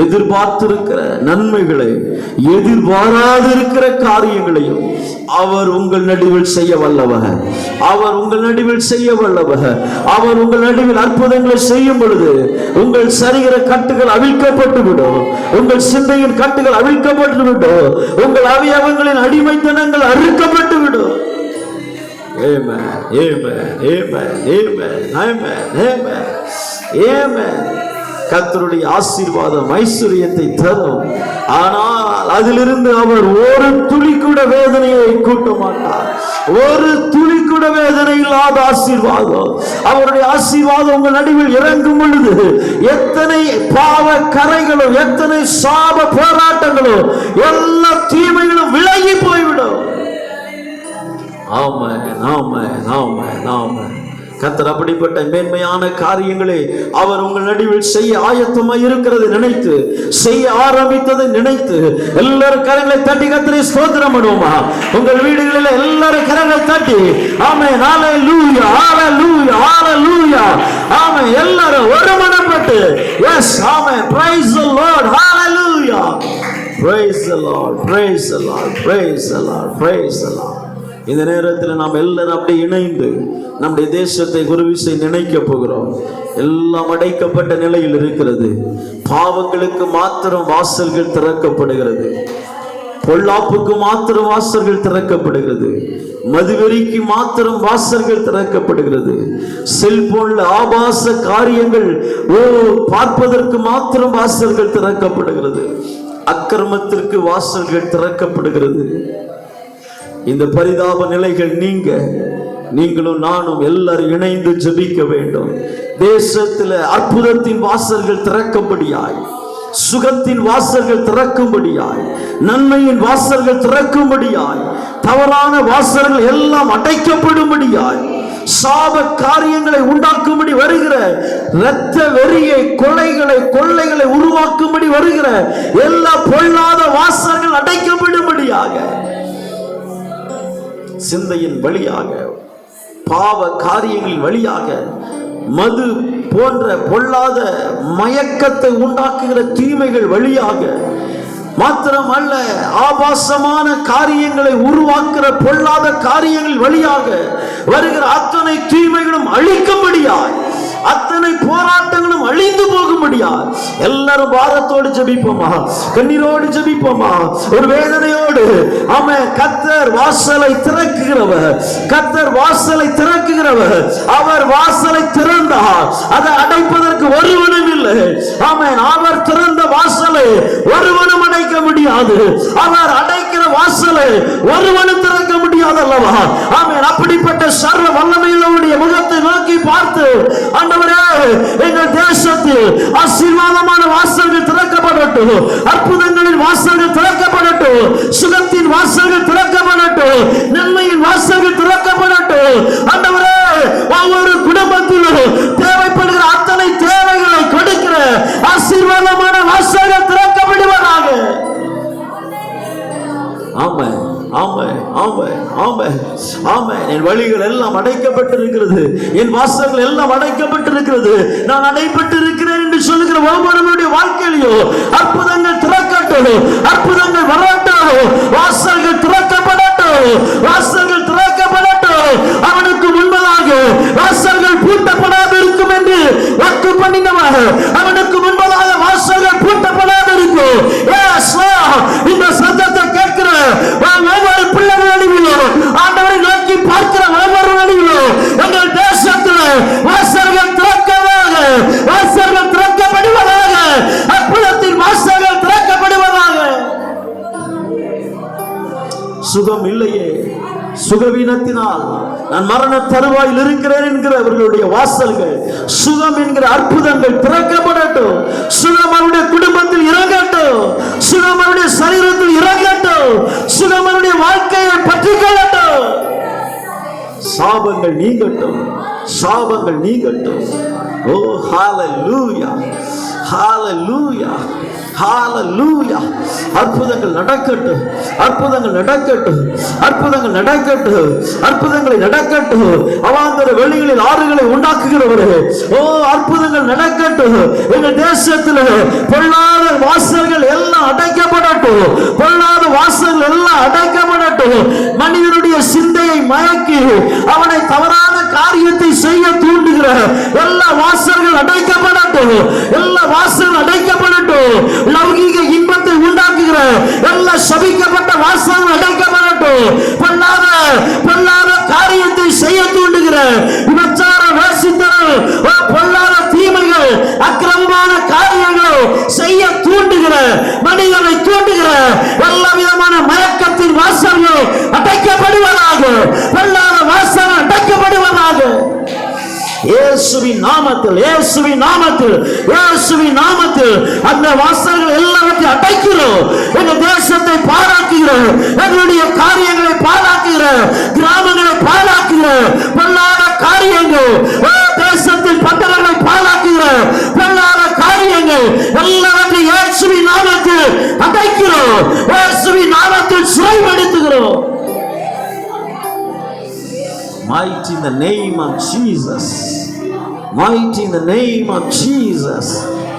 எதிர்பார்த்திருக்கிற நன்மைகளை, எதிர்பாராதிருக்கிற காரியங்களையும் அவர் உங்கள் நடுவில் செய்ய வல்லவர். அவர் உங்கள் நடுவில் செய்ய வல்லவர். அவர் உங்கள் நடுவில் அற்புதங்களை செய்யும் பொழுது உங்கள் சரீர கட்டுகள் அவிழ்க்கப்பட்டு விடும். உங்கள் சிந்தையின் கட்டுகள் அவிழ்க்கப்பட்டு விடும். உங்கள் அவயவங்களின் அடிமைத்தனங்கள் அறுக்கப்பட்டு விடும். Amen, amen, amen, amen, amen, amen. ஆமென். கர்த்தருடைய ஆசீர்வாதம் ஐஸ்வரியத்தை தரும். ஆனால் அதிலிருந்து அவர் ஒரு துளி கூட வேதனையை கூட்ட மாட்டார். ஒரு துளி கூட வேதனை இல்லாத ஆசீர்வாதம். அவருடைய ஆசீர்வாதம் உங்கள் நடுவில் இறங்கும் பொழுது எத்தனை பாவ கரைகளும் எத்தனை சாப போராட்டங்களும் எல்லா தீமைகளும் விலகி போய்விடும். ஆமென், ஆமென், ஆமென், ஆமென். கர்த்தர் அப்படிப்பட்ட மேன்மையான காரியங்களை அவர் உங்கள் நடுவில் செய்ய ஆயத்தமாய் இருக்கிறதை நினைத்து, செய்ய ஆரம்பித்ததை நினைத்து எல்லாரும் கரங்களை தட்டி கர்த்தரை ஸ்தோத்திரம் பண்ணுவோமா? உங்கள் வீடுகளில் எல்லாரும் கரங்களை தட்டி ஆமென், ஹalleluya, ஹalleluya, ஹalleluya, ஆமென். எல்லாரும் ஒருமனப்பட்டு yes amen, praise the Lord, hallelujah, praise the Lord, praise the Lord, praise the Lord, praise the Lord. இந்த நேரத்தில் நாம் எல்லாரும் அப்படி இணைந்து நம்முடைய தேசத்தை குருவிசை நினைக்க போகிறோம். எல்லாம் அடைக்கப்பட்ட நிலையில் இருக்கிறது. பாவங்களுக்கு மாத்திரம் வாசல்கள் திறக்கப்படுகிறது. பொல்லாப்புக்கு மாத்திரம் வாசல்கள் திறக்கப்படுகிறது. மதுவெறிக்கு மாத்திரம் வாசல்கள் திறக்கப்படுகிறது. செல்போன்ல ஆபாச காரியங்கள் பார்ப்பதற்கு மாத்திரம் வாசல்கள் திறக்கப்படுகிறது. அக்கிரமத்திற்கு வாசல்கள் திறக்கப்படுகிறது. இந்த பரிதாப நிலைகள் நீங்களும் நானும் எல்லாரும் இணைந்து ஜெபிக்க வேண்டும். தேசத்தில் அற்புதத்தின் வாசல்கள் திறக்கும்படியாய், சுகத்தின் வாசல்கள் திறக்கும்படியாய், நன்மையின் வாசல்கள் திறக்கும்படியாய், தவறான வாசல்கள் எல்லாம் அடைக்கப்படும்படியாய், சாப காரியங்களை உண்டாக்கும்படி வருகிற இரத்த வெறியை, கொள்ளைகளை உருவாக்கும்படி வருகிற எல்லா பொல்லாத வாசல்கள் அடைக்கப்படும்படியாக, சிந்தையின் வழியாக, பாவ காரியங்களின் வழியாக, மது போன்ற பொல்லாத மயக்கத்தை உண்டாக்குகிற தீமைகள் வழியாக மாத்திரமல்ல, ஆபாசமான காரியங்களை உருவாக்குற பொல்லாத காரியங்கள் வழியாக வருகிற அத்தனை தீமைகளும் அழிக்கும்படியாய், அத்தனை போராட்டங்களும் அழிந்து போகும்படியா எல்லாரும் பாரத்தோடு ஜெபிப்போமா? கண்ணீரோடு ஜெபிப்போமா? ஒரு வேதனையோடு. ஆமென். கர்த்தர் வாசலை திறக்குகிறவர், கர்த்தர் வாசலை திறக்குகிறவர். அவர் வாசலை திறந்தார், அதை அடைப்பதற்கு ஒருவனும் இல்லை. ஆமென். அவர் திறந்த வாசலை ஒருவனும் அடைக்க முடியாது. அவர் அடைக்கிற வாசலை ஒருவனும் திறக்க முடியாது அல்லவா? ஆமென். அப்படிப்பட்ட சர்வ வல்லமையுடைய முகத்தை நோக்கி பார்த்து, ஆண்டவரே, எங்கள் தேசத்தில் ஆசீர்வாதமான வாசல்கள் திறக்கப்படட்டும், அற்புதங்களின் வாசல்கள் திறக்கப்படட்டும், சுகத்தின் வாசல்கள் திறக்கப்படட்டும், நன்மையின் வாசல்கள் திறக்கப்படட்டும். ஆண்டவரே, ஒவ்வொரு குடும்பத்திலும் தேவைப்படுகிற அத்தனை தேவைகளை கொடுக்கிற ஆசீர்வாதமான வாசல்கள் திறக்கப்படுவதாக. ஆமென், ஆமென், ஆமென், ஆமென், ஆமென். என் வழிகள் எல்லாம் அடைக்கப்பட்டிருக்கிறது, என் வாசல்கள் எல்லாம் அடைக்கப்பட்டிருக்கிறது, நான் அடைப்பட்டு இருக்கிறேன் என்று சொல்லுகிற ஒவ்வொருவருடைய வாழ்க்கையிலும் அற்புதங்கள் திறக்கட்டும், அற்புதங்கள் வரட்டும், வாசல்கள் திறக்கப்படட்டும், வாசல்கள் திறக்கப்படட்டும். அவனுக்கு முன்பதாக வாசல்கள் பூட்டப்படாது இருக்கும் என்று வாக்கு பண்ணினவர், அவனுக்கு முன்பதாக வாசல்கள் பூட்டப்படாது இருக்கும். இந்த சத்தத்தை கேட்கிற ஒவ்வொரு பிள்ளைகள் அடிவிலும், ஆண்டவரை நோக்கி பார்க்கிற ஒவ்வொரு அடிவிலும் எங்கள் தேசத்தில் வாசல்கள் திறக்கமாக, வாசல்கள் திறக்கப்படுவதாக, அற்புதத்தின் வாசல்கள் திறக்கப்படுவதாக. சுகம் இல்லையே, சுகவீனத்தினால் நான் மரண தருவாயில் இருக்கிறேன் என்கிற அவர்களுடைய வாசல்கள், சுகம் என்கிற அற்புதங்கள் திறக்கப்படட்டும். சுகம் அவருடைய குடும்பத்தில் இறங்கட்டும், சுகம் அவருடைய சரீரத்தில் இறங்கட்டும், சுகம் அவருடைய வாழ்க்கையை பற்றிக் கொள்ளட்டும். சாபங்கள் நீங்கட்டும், சாபங்கள் நீங்கட்டும். ஓ ஹalleluya, ஹalleluya, ஹalleluya. அற்புதங்கள் நடக்கட்டும், அற்புதங்கள் நடக்கட்டும், அற்புதங்கள் நடக்கட்டும், அற்புதங்களை நடக்கட்டும். அவாந்தர வெளிகளில் ஆறுகளை உண்டாக்குகிறவரே, ஓ அற்புதங்கள் நடக்கட்டும். எங்கள் தேசத்தில் பொல்லாத வாசல்கள் எல்லாம் அடைக்கப்படட்டும், பொல்லாத வாசல்கள் எல்லாம் அடைக்கப்படட்டும். மனிதனுடைய சிந்தையை மயக்கி அவனை தவறான காரியத்தை செய்ய தூண்டுகிற எல்லா வாசல்கள் அடைக்கப்படட்டும், எல்லா வாசல்கள் அடைக்கப்படட்டும். லௌகிக இன்பத்தை உண்டாக்குகிற எல்லா சபிக்கப்பட்ட வாசல்கள் அடைக்கப்படட்டும். பொல்லாத காரியத்தை செய்ய தூண்டுகிற விபச்சார, வேசித்தனம், பொல்லாத தீமைகள் மனிதனை தூண்டுகிற எல்லா விதமான மயக்கத்தின் வாசல்கள் அடைக்கப்படுவதாக, பொல்லாத வாசல் அடைக்கப்படுவதாக. இயேசுவின் நாமத்தில், இயேசுவின் நாமத்தில், இயேசுவின் நாமத்தில் அந்த வாசல்கள் எல்லாவற்றையும் அடைக்கிறோம். எங்கள் தேசத்தை பாழாக்குகிறோம், எங்களுடைய காரியங்களை பாழாக்குகிறோம், கிராமங்களை பாழாக்குகிறோம், பொல்லாத காரியங்கள் தேசத்தில் பட்டணங்களை பாழாக்குகிறோம், பொல்லாத காரியங்கள் எல்லாவற்றையும் இயேசுவின் நாமத்தில் அடைக்கிறோம், இயேசுவின் நாமத்தில் சிறைப்படுத்துகிறோம். Mighty in the name of Jesus, mighty in the name of Jesus.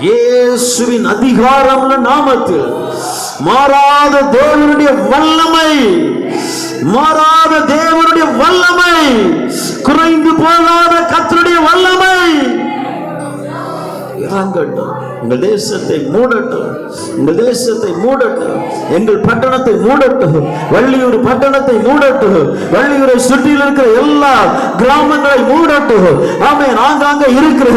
இயேசுவின் அதிகாரமுள்ள நாமத்தில் மாறாத தேவனுடைய வல்லமை, மாறாத தேவனுடைய வல்லமை, குறைந்து போகாத கர்த்தருடைய வல்லமை இறங்கட்டும். எங்கள் தேசத்தை மூடட்டும், எங்கள் தேசத்தை மூடட்டும், எங்கள் பட்டணத்தை மூடட்டும், வள்ளியூர் பட்டணத்தை மூடட்டும், வள்ளியூரை சுற்றியில் இருக்கிற எல்லா கிராமங்களை மூடட்டும். ஆமென். ஆங்காங்கே இருக்கிற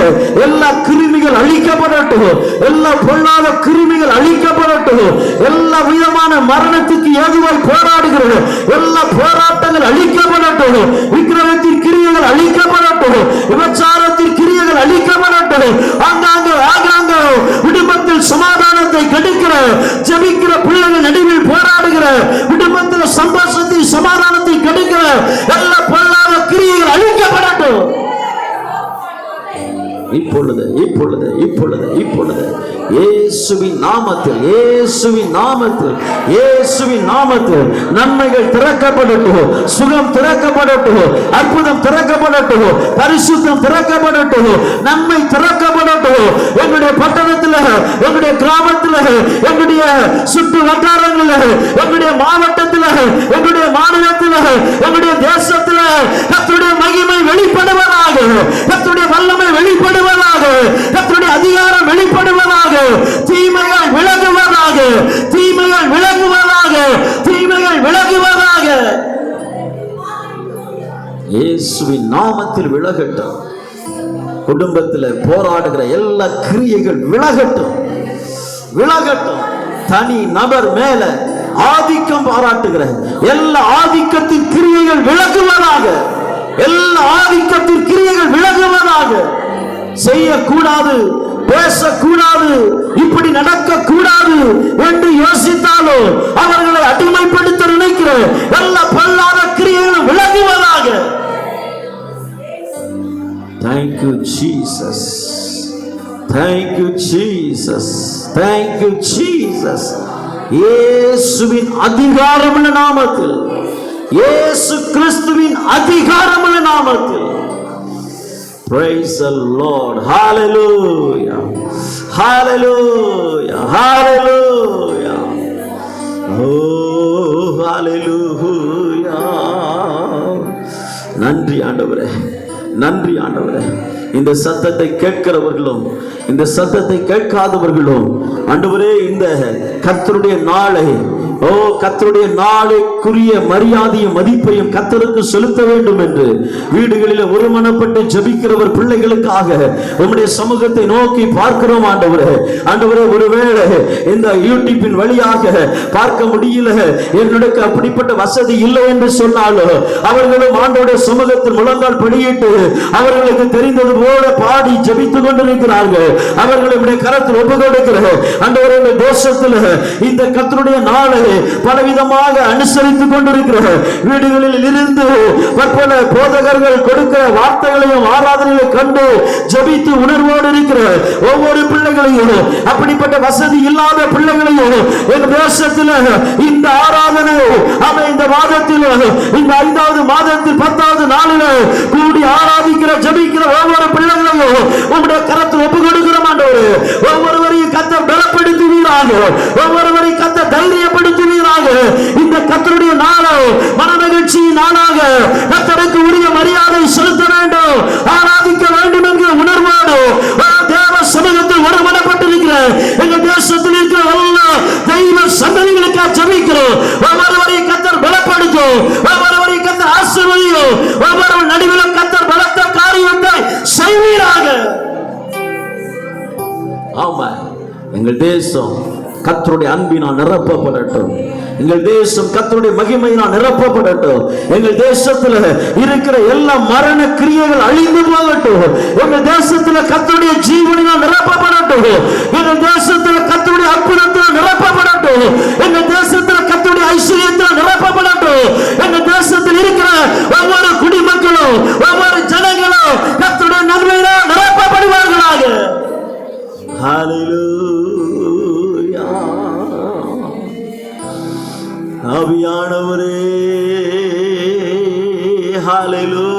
எல்லா கிருமிகள் அழிக்கப்படட்டும், எல்லா பொல்லாத கிருமிகள் அழிக்கப்படட்டும், எல்லா விதமான மரணத்துக்கு ஏதுவாய் போராடுகிற எல்லா போராட்டங்கள் அழிக்கப்படட்டும், விக்கிரகத்தின் கிரியைகள் அழிக்கப்படட்டும், விபச்சாரத்தின் கிரியைகள் அழிக்கப்படட்டும். ஆங்காங்கே ஆங்காங்கே குடும்பத்தில் சமாதானத்தை கெடுக்கிற ஜெபிக்கிற பிள்ளைகள் நடுவில் போராடுகிற குடும்பத்தில் சந்தோஷத்தை சமாதானத்தை கெடுக்கிற எல்லா பொல்லாத கிரியைகள் அழிக்கப்படட்டும். இப்பொழுது இப்பொழுது இப்பொழுது இப்பொழுது இயேசுவின் நாமத்தில், இயேசுவின் நாமத்தில், இயேசுவின் நாமத்தில் நன்மைகள் திறக்கப்படட்டும், சுகம் திறக்கப்படட்டும், அற்புதம் திறக்கப்படட்டும், பரிசுத்தம் திறக்கப்படட்டும், நன்மை திறக்கப்படட்டும். எங்களுடைய பட்டணத்தில், எங்களுடைய கிராமத்தில், எங்களுடைய சுற்று வட்டாரங்களில், எங்களுடைய மாவட்டத்தில், எங்களுடைய மாநிலத்தில், எங்களுடைய தேசத்தில் கர்த்தருடைய மகிமை வெளிப்படுவதாக, கர்த்தருடைய வல்லமை வெளிப்படுவதாக, கர்த்தருடைய அதிகாரம் வெளிப்படுவதாக, தீமைகள் விலகுவதாக, தீமைகள் விலகுவதாக, தீமைகள் விலகுவதாக. இயேசுவின் நாமத்தில் விலகட்டும். குடும்பத்தில் போராடுகிற எல்லா கிரியைகள் விலகட்டும், விலகட்டும். தனி நபர் மேல ஆதிக்கம் பாராட்டுகிற எல்லா ஆதிக்கத்தின் கிரியைகள் விலகுவதாக, எல்லா ஆதிக்கத்தின் கிரியைகள் விலகுவதாக. செய்யக்கூடாது, பேசக்கூடாது, இப்படி நடக்க கூடாது என்று யோசித்தாலோ அவர்களை அடிமைப்படுத்த நினைக்கிற எல்லா பொல்லாத கிரியைகளும் விலகுவதாக. Thank you Jesus, thank you Jesus, thank you Jesus. இயேசுவின் அதிகாரமுள்ள நாமத்தில், இயேசு கிறிஸ்துவின் அதிகாரமுள்ள நாமத்தில். Praise the Lord. Hallelujah. Hallelujah. Hallelujah. Oh, hallelujah. நன்றி ஆண்டவரே, நன்றி ஆண்டவரே. இந்த சத்தத்தை கேட்கிறவர்களும் இந்த சத்தத்தை கேட்காதவர்களும் ஆண்டவரே இந்த கர்த்தருடைய நாளை, ஓ கர்த்தருடைய நாளுக்குரிய மரியாதையும் மதிப்பையும் கர்த்தருக்கு செலுத்த வேண்டும் என்று வீடுகளில் ஒருமனப்பட்டு ஜெபிக்கிறவர் பிள்ளைகளுக்காக உம்முடைய சமூகத்தை நோக்கி பார்க்கிறோம் ஆண்டவரே. ஆண்டவரே, ஒருவேளை இந்த யூடியூபின் வழியாக பார்க்க முடியல, என்னுடைய அப்படிப்பட்ட வசதி இல்லை என்று சொன்னாலும் அவர்களும் ஆண்டவருடைய சமூகத்தில் முழங்கால் படியிட்டு அவர்களுக்கு தெரிந்தது போல பாடி ஜெபித்துக் கொண்டிருக்கிறார்கள். அவர்களுடைய கரத்தில் ஒப்பு கொடுக்கிற ஆண்டவருடைய தேசத்தில் இந்த கர்த்தருடைய நாளை பலவிதமாக அனுசரித்துக் கொண்டிருக்கிற வீடுகளில் இருந்து பற்பல போதகர்கள் கொடுக்கிற வார்த்தைகளையும் ஆராதனைகளை கண்டு ஜெபித்து உணர்வோடு இருக்கிற ஒவ்வொரு பிள்ளைகளையும், அப்படிப்பட்ட வசதி இல்லாத பிள்ளைகளையும் எங்கள் தேசத்தில் இந்த ஆராதனை இந்த மாதத்தில், இந்த 5வது மாதத்தில் 10வது நாளில் கூடி ஆராதிக்கிற ஜெபிக்கிற ஒவ்வொரு பிள்ளைகளையும் உங்களுடைய கரத்தில் ஒப்பு கொடுக்கிறோம் ஆண்டவரே. ஒவ்வொருவரையும் கர்த்தர் பலப்படுத்துவீராக, ஒவ்வொருவரையும் கர்த்தர் தைரியப்படுத்துவீராக. இந்த கர்த்தருடைய நாளை மனமகிழ்ச்சி நாளாக கர்த்தருக்கு உரிய மரியாதை செலுத்த வேண்டும், ஆராதிக்க வேண்டும் என்கிற உணர்வோடு தேவ சமூகத்தில் ஒருமனப்பட்டிருக்கிற எங்கள் தேசத்தில் இருக்கிற எல்லா தெய்வ சந்ததிகளுக்காக ஜெபிக்கிறோம். ஒவ்வொருவரையும் கர்த்தர் பலப்படுத்தும், ஒவ்வொருவரையும் கர்த்தர் ஆசீர்வதியும், ஒவ்வொரு நடுவிலும் கர்த்தர் பலத்த காரியத்தை செய்வீராக. ஆமா, எங்கள் தேசம் கர்த்தருடைய அன்பினால் நிரப்பப்படட்டும். எங்கள் தேசம் கர்த்தருடைய மகிமையினால் நிரப்பப்படட்டும். எங்கள் தேசத்துல இருக்கிற எல்லா மரண கிரியைகள் அழிந்து போகட்டும். எங்கள் தேசத்துல கர்த்தருடைய ஜீவனினால் நிரப்பப்படட்டும். எங்கள் தேசத்துல கர்த்தருடைய அற்புதத்தால் நிரப்பப்படட்டும். எங்கள் தேசத்துல கர்த்தருடைய ஐஸ்வர்யத்தால் நிரப்பப்படட்டும். எங்கள் தேசத்தில் இருக்கிற ஒவ்வொரு குடிமக்களும் ஒவ்வொரு ஜனங்களும் கர்த்தருடைய நன்மையினால் நிரப்பப்படுவார்களாக. ஹல்லேலூயா. ஆவியானவரே, ஹல்லேலூயா.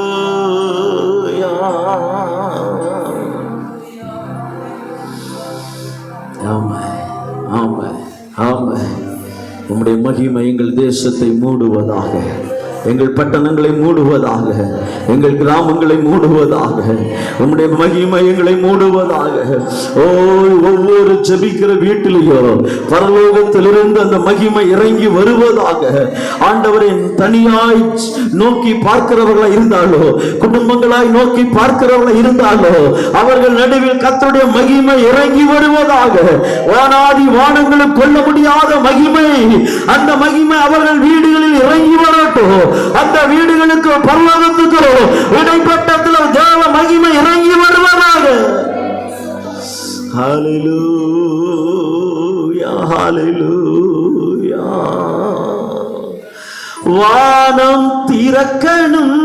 ஆமென், ஆமென், ஆமென். உம்முடைய மகிமை எங்கள் தேசத்தை மூடுவதாக, எங்கள் பட்டணங்களை மூடுவதாக, எங்கள் கிராமங்களை மூடுவதாக. உம்முடைய மகிமை எங்களை மூடுவதாக. ஓ, ஒவ்வொரு ஜெபிக்கிற வீட்டிலேயோ பரலோகத்திலிருந்து அந்த மகிமை இறங்கி வருவதாக. ஆண்டவரின் தனியாய் நோக்கி பார்க்கிறவர்களா இருந்தாலோ, குடும்பங்களாய் நோக்கி பார்க்கிறவர்களா இருந்தாலோ, அவர்கள் நடுவில் கர்த்தருடைய மகிமை இறங்கி வருவதாக. வானாதி வானங்களுக்கு கொள்ள முடியாத மகிமை, அந்த மகிமை அவர்கள் வீடுகளில் இறங்கி வரட்டும். அந்த வீடுகளுக்கு பரலோகத்துக்கு இடைப்பட்டத்தில் தேவ மகிமை இறங்கி வருவதாக. ஹல்லேலூயா, ஹல்லேலூயா. வானம் திறக்கணும்,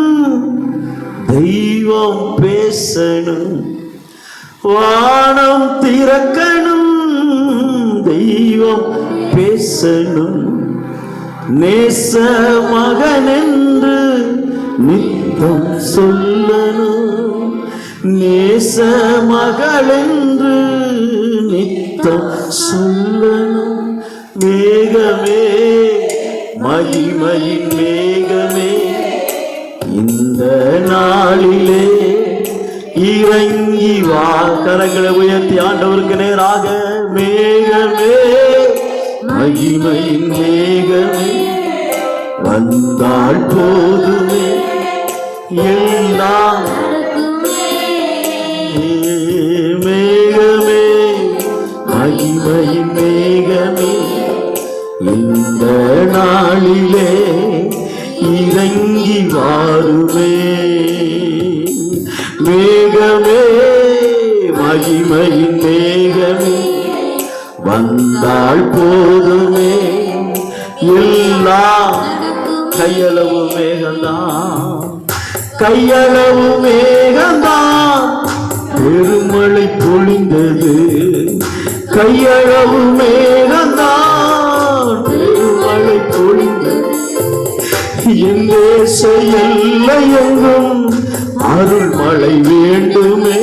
தெய்வம் பேசணும். வானம் திறக்கணும், தெய்வம் பேசணும். நேச மகன் என்று நித்தம் சொல்லணும். நேச மகள் என்று நித்தம் சொல்லணும். மேகமே, மகிமையின் மேகமே, இந்த நாளிலே இறங்கி வா. கரங்களை உயர்த்தி ஆண்டவருக்கு நேராக. மேகமே, மகிமையின் மேகமே, வந்தால் போதுமே எல்லாம். மேகமே, மகிமையின் மேகமே, இந்த நாளிலே இறங்கி வாருமே. மேகமே, மகிமையின் மேகமே, வந்தால் போதுமே எல்லாம். கையளவு மேகந்தான், கையளவு மேகந்தான் பெருமழை பொழிந்தது. கையளவு மேகந்தான் பெருமழை பொழிந்தது. என் தேச எல்லை எங்கும் அருள் மழை வேண்டுமே.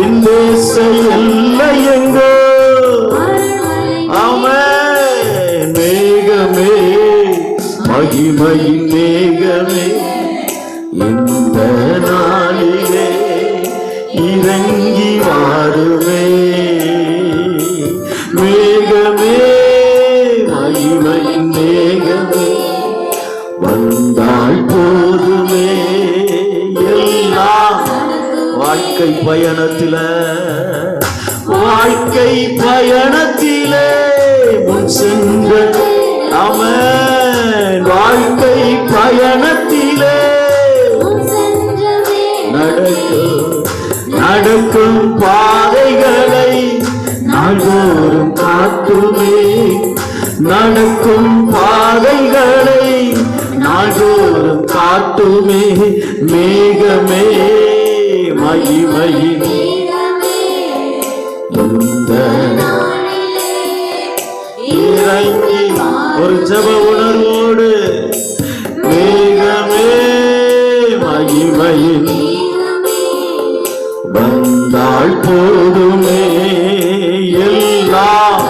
என் தேச எல்லை எங்கோ. ஆமென். மேகமே, மகிமையின் மேகமே, இந்த நாளிலே இறங்கி வாருமே. மேகமே, மகிமையின் மேகமே, வந்தால் போதுமே எல்லாம். வாழ்க்கை பயணத்தில, வாழ்க்கை பயணத்திலே முன் சென்ற. ஆமென். வாழ்க்கை பயணத்திலே நடக்கும் பாதைகளை நாள்தோறும் காட்டுமே. நடக்கும் பாதைகளை நாள்தோறும் காட்டுமே. மேகமே, மகிமையின் இறங்கி. ஒரு ஜெப உணர்வோடு. மேகமே, மகிமையின் வந்தால் போதுமே எல்லாம்.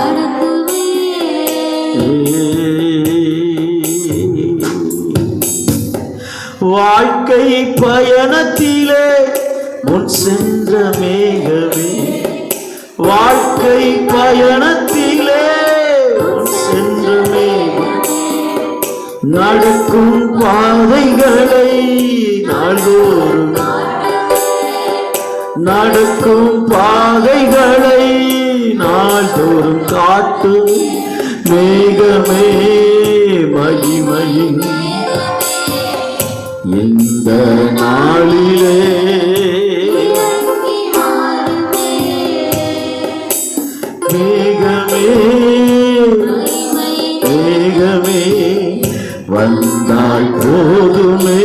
வாழ்க்கை பயணத்திலே முன் சென்ற மேகமே, வாழ்க்கை பயணத்திலே முன் சென்ற மேகமே, நடக்கும் பாதைகளை நாள்தோறும், நடக்கும் பாதைகளை நாள் தோறும் காட்டும் மேகமே மகிமையின் இந்த நாளிலே மேகமே மேகமே வந்தால் போதுமே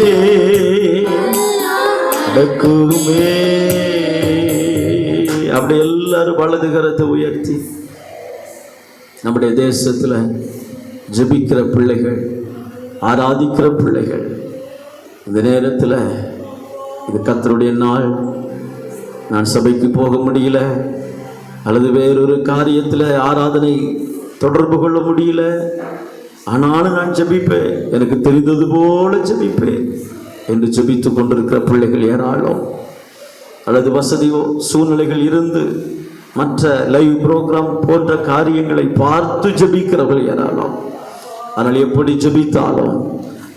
நடக்குமே. அப்படி எல்லாரும் வலது கரத்தை உயர்த்தி நம்முடைய தேசத்துல ஜெபிக்கிற பிள்ளைகள், ஆராதிக்கிற பிள்ளைகள், இந்த நேரத்தில் இது கர்த்தருடைய நாள், நான் சபைக்கு போக முடியல அல்லது வேறொரு காரியத்தில் ஆராதனை தொடர்பு கொள்ள முடியல, ஆனாலும் நான் ஜெபிப்பேன், எனக்கு தெரிந்தது போல ஜெபிப்பேன் என்று ஜெபித்து கொண்டிருக்கிற பிள்ளைகள் ஏராளம். அல்லது வசதியோ சூழ்நிலைகள் இருந்து மற்ற லைவ் ப்ரோக்ராம் போன்ற காரியங்களை பார்த்து ஜெபிக்கிறவர்கள் ஏராளம். ஆனால் எப்படி ஜெபித்தாலும்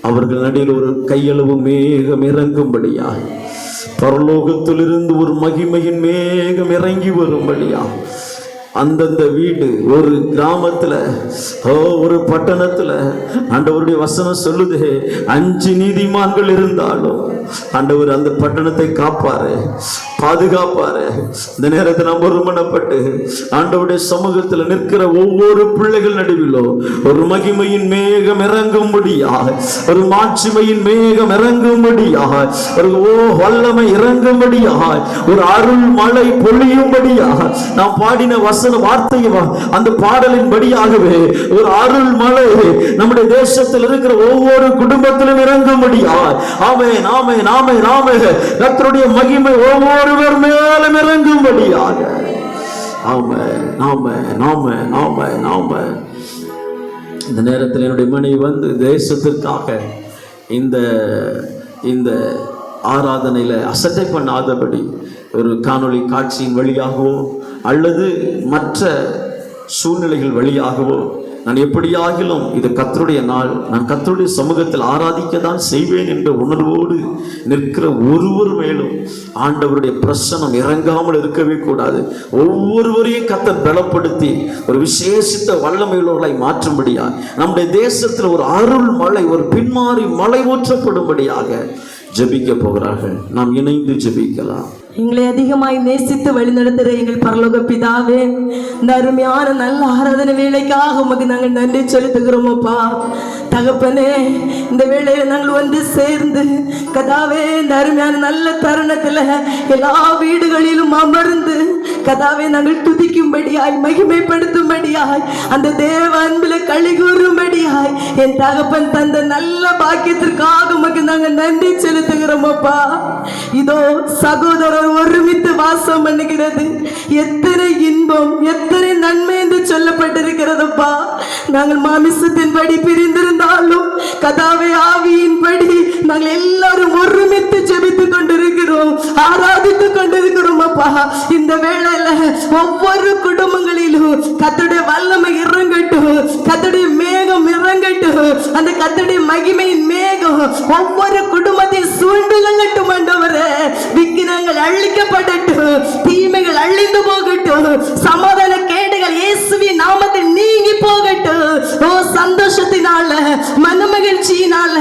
அவர்கள் நடுவில் ஒரு கையளவு மேகம் இறங்கும்படியா, பரலோகத்திலிருந்து ஒரு மகிமையின் மேகம் இறங்கி வரும்படியா, அந்தந்த வீடு ஒரு கிராமத்துல ஒரு பட்டணத்துல ஆண்டவருடைய வசனம் சொல்லுது, 5 நீதிமான்கள் இருந்தாலும் ஆண்டவர் அந்த பட்டணத்தை காப்பாரு, பாதுகாப்பாரு. இந்த நேரத்தை நாம் ஒருமனப்பட்டு ஆண்டவருடைய சமூகத்தில் நிற்கிற ஒவ்வொரு பிள்ளைகள் நடுவிலோ ஒரு மகிமையின் மேகம் இறங்கும்படியாக, ஒரு மாட்சிமையின் மேகம் இறங்கும்படியாக, ஒரு வல்லமை இறங்கும்படியாக, ஒரு அருள் மழை பொழியும்படியாக நாம் பாடின வசன வார்த்தையும் அந்த பாடலின் படியாகவே ஒரு அருள் மழை நம்முடைய தேசத்தில் இருக்கிற ஒவ்வொரு குடும்பத்திலும் இறங்கும்படியாக, ஆமென் ஆமென் ஆமென் ஆமென், கர்த்தருடைய மகிமை ஒவ்வொருவர் மேலும் இறங்கும்படியாக, ஆமென் ஆமென் ஆமென் ஆமென் ஆமென். இந்த நேரத்தில் என்னுடைய மனைவி வந்து தேசத்திற்காக இந்த இந்த ஆராதனையில் அசட்டை பண்ணாதபடி ஒரு காணொளி காட்சியின் வழியாகவோ அல்லது மற்ற சூழ்நிலைகள் வழியாகவோ நான் எப்படியாகிலும் இது கர்த்தருடைய நாள், நான் கர்த்தருடைய சமூகத்தில் ஆராதிக்க தான் செய்வேன் என்ற உணர்வோடு நிற்கிற ஒருவர் மேலும் ஆண்டவருடைய பிரசன்னம் இறங்காமல் இருக்கவே கூடாது. ஒவ்வொருவரையும் கர்த்தர் பலப்படுத்தி ஒரு விசேஷித்த வல்லமையுள்ளவர்களை மாற்றும்படியா, நம்முடைய தேசத்தில் ஒரு அருள் மழை, ஒரு பின்மாறி மழை ஊற்றப்படும்படியாக ஜெபிக்க போகிறார்கள். நாம் இணைந்து ஜெபிக்கலாம். எங்களை அதிகமாய் நேசித்து வழிநடத்துகிற எங்கள் பரலோக பிதாவே, இந்த அருமையான நல்ல ஆராதனை வேலைக்காக உமக்கு நாங்கள் நன்றி செலுத்துகிறோம் அப்பா. தகப்பனே, இந்த வேளையில நாங்கள் வந்து சேர்ந்து கதாவே இந்த அருமையான நல்ல தருணத்துல எல்லா வீடுகளிலும் அமர்ந்து கதாவே நாங்கள் துதிக்கும்படியாய், மகிமைப்படுத்தும்படியாய், அந்த தேவ அன்பில களி கூறும்படியாய் என் தகப்பன் தந்த நல்ல பாக்கியத்திற்காக உமக்கு நாங்கள் நன்றி செலுத்துகிறோம் அப்பா. இதோ சகோதரர் ஒருமித்து வாசம் பண்ணுகிறது, எத்தனை இன்பம், எத்தனை நன்மை என்று சொல்லப்பட்டிருக்கிறதப்பா. நாங்கள் மாமிசத்தின் படி பிரிந்திருந்தாலும் கதாவே ஆவியின்படி நாங்கள் எல்லாரும் ஒருமித்து ஜெபித்துக் கொண்டிருக்கிறோம், ஆராதித்துக் கொண்டிருக்கிறோம் அப்பா. இந்த வேளையில ஒவ்வொரு குடும்பங்களிலும் கர்த்தருடைய வல்லமை இறங்கட்டும், கர்த்தருடைய மேகம் இறங்கட்டும், அந்த கர்த்தருடைய மகிமையின் மேகம் ஒவ்வொரு குடும்பத்தையும் சூழ்ந்து கொள்ளட்டும் ஆண்டவரே. விக்கிரங்கள் அழிக்கப்படட்டும், தீமைகள் அழிந்து போகட்டும், சமாதான கேடுகள் இயேசுவின் நாமத்தில் நீங்கி போகட்டும். ஓ சந்தோஷத்தினால, மனமகிழ்ச்சியினால,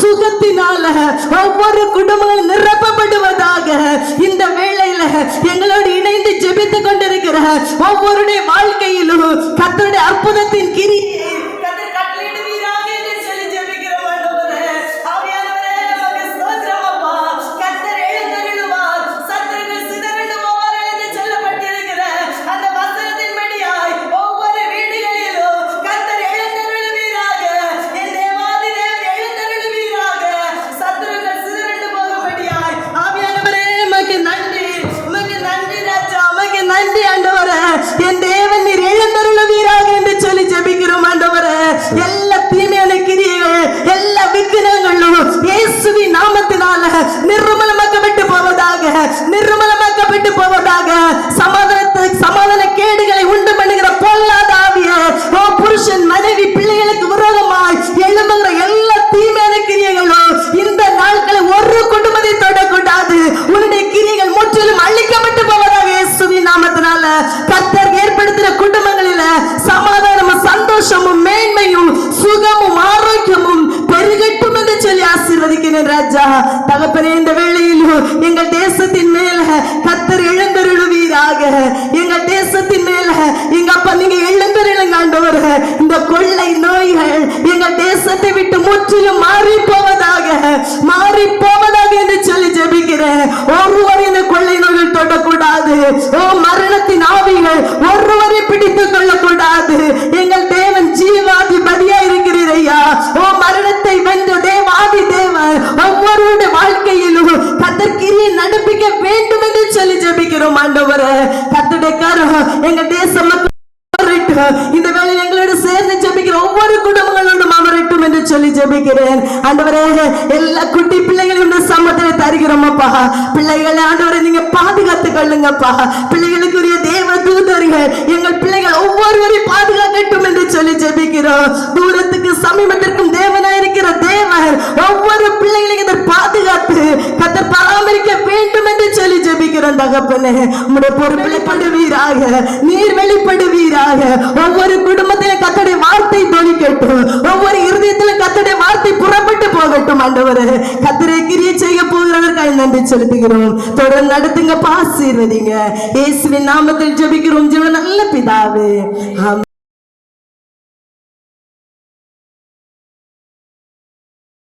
சுகத்தினால ஒவ்வொரு குடும்பங்களும் நிரப்பப்படுவதாக. இந்த வேளையில எங்களோடு இணைந்து ஜெபித்துக் கொண்டிருக்கிற ஒவ்வொருடைய வாழ்க்கையிலும் கர்த்தருடைய அற்புதத்தின் கிரி என் தேவன் நீர் எழுந்தருளுவீராக என்று சொல்லி ஜெபிக்கிறோம் ஆண்டவரே. அமரட்டும். இந்த வேளையில் எங்களோடு சேர்ந்து ஜெபிக்கிற ஒவ்வொரு குடும்பங்களோடும் அமரட்டும் என்று சொல்லி ஜெபிக்கிறேன். ஆண்டவரே, எல்லா குட்டி பிள்ளைகளையும் இந்த சமூகத்தில் தருகிறோம் அப்பா. பிள்ளைகளை ஆண்டவரை நீங்க பாதுகாத்து கொள்ளுங்கப்பா. பிள்ளைகளுக்குரிய தேவ தூதர்கள் எங்கள் பிள்ளைகள் ஒவ்வொருவரையும் பாதுகாக்கட்டும் என்று சொல்லி ஜெபிக்கிறோம். தூரத்துக்கு சமீபத்திற்கும் தேவனாய் இருக்கிற தேவன் ஒவ்வொரு பிள்ளைகளையும் இதை பாதுகாத்து கர்த்தர் பராமரிக்க வேண்டும் என்று சொல்லி ஜெபிக்கிறோம். தகப்பனே, உம்முடைய பொறுப்பு வெளிப்படுவீராக, நீர் வெளிப்படுவீராக. ஒவ்வொரு குடும்பத்திலும் கர்த்தருடைய வார்த்தை தொனிக்கட்டும். ஒவ்வொரு இருதயத்திலும் கர்த்தருடைய வார்த்தை புறப்பட்டு போகட்டும். ஆண்டவரே, கர்த்தரை கிரியை செய்ய போகிறதற்காக நன்றி செலுத்துகிறோம். தொடர்ந்து நடத்துங்க, ஆசீர்வதிங்க. இயேசுவின் நாமத்தில் ஜெபிக்கிறோம் ஜீவ நல்ல பிதாவே, ஆமென்.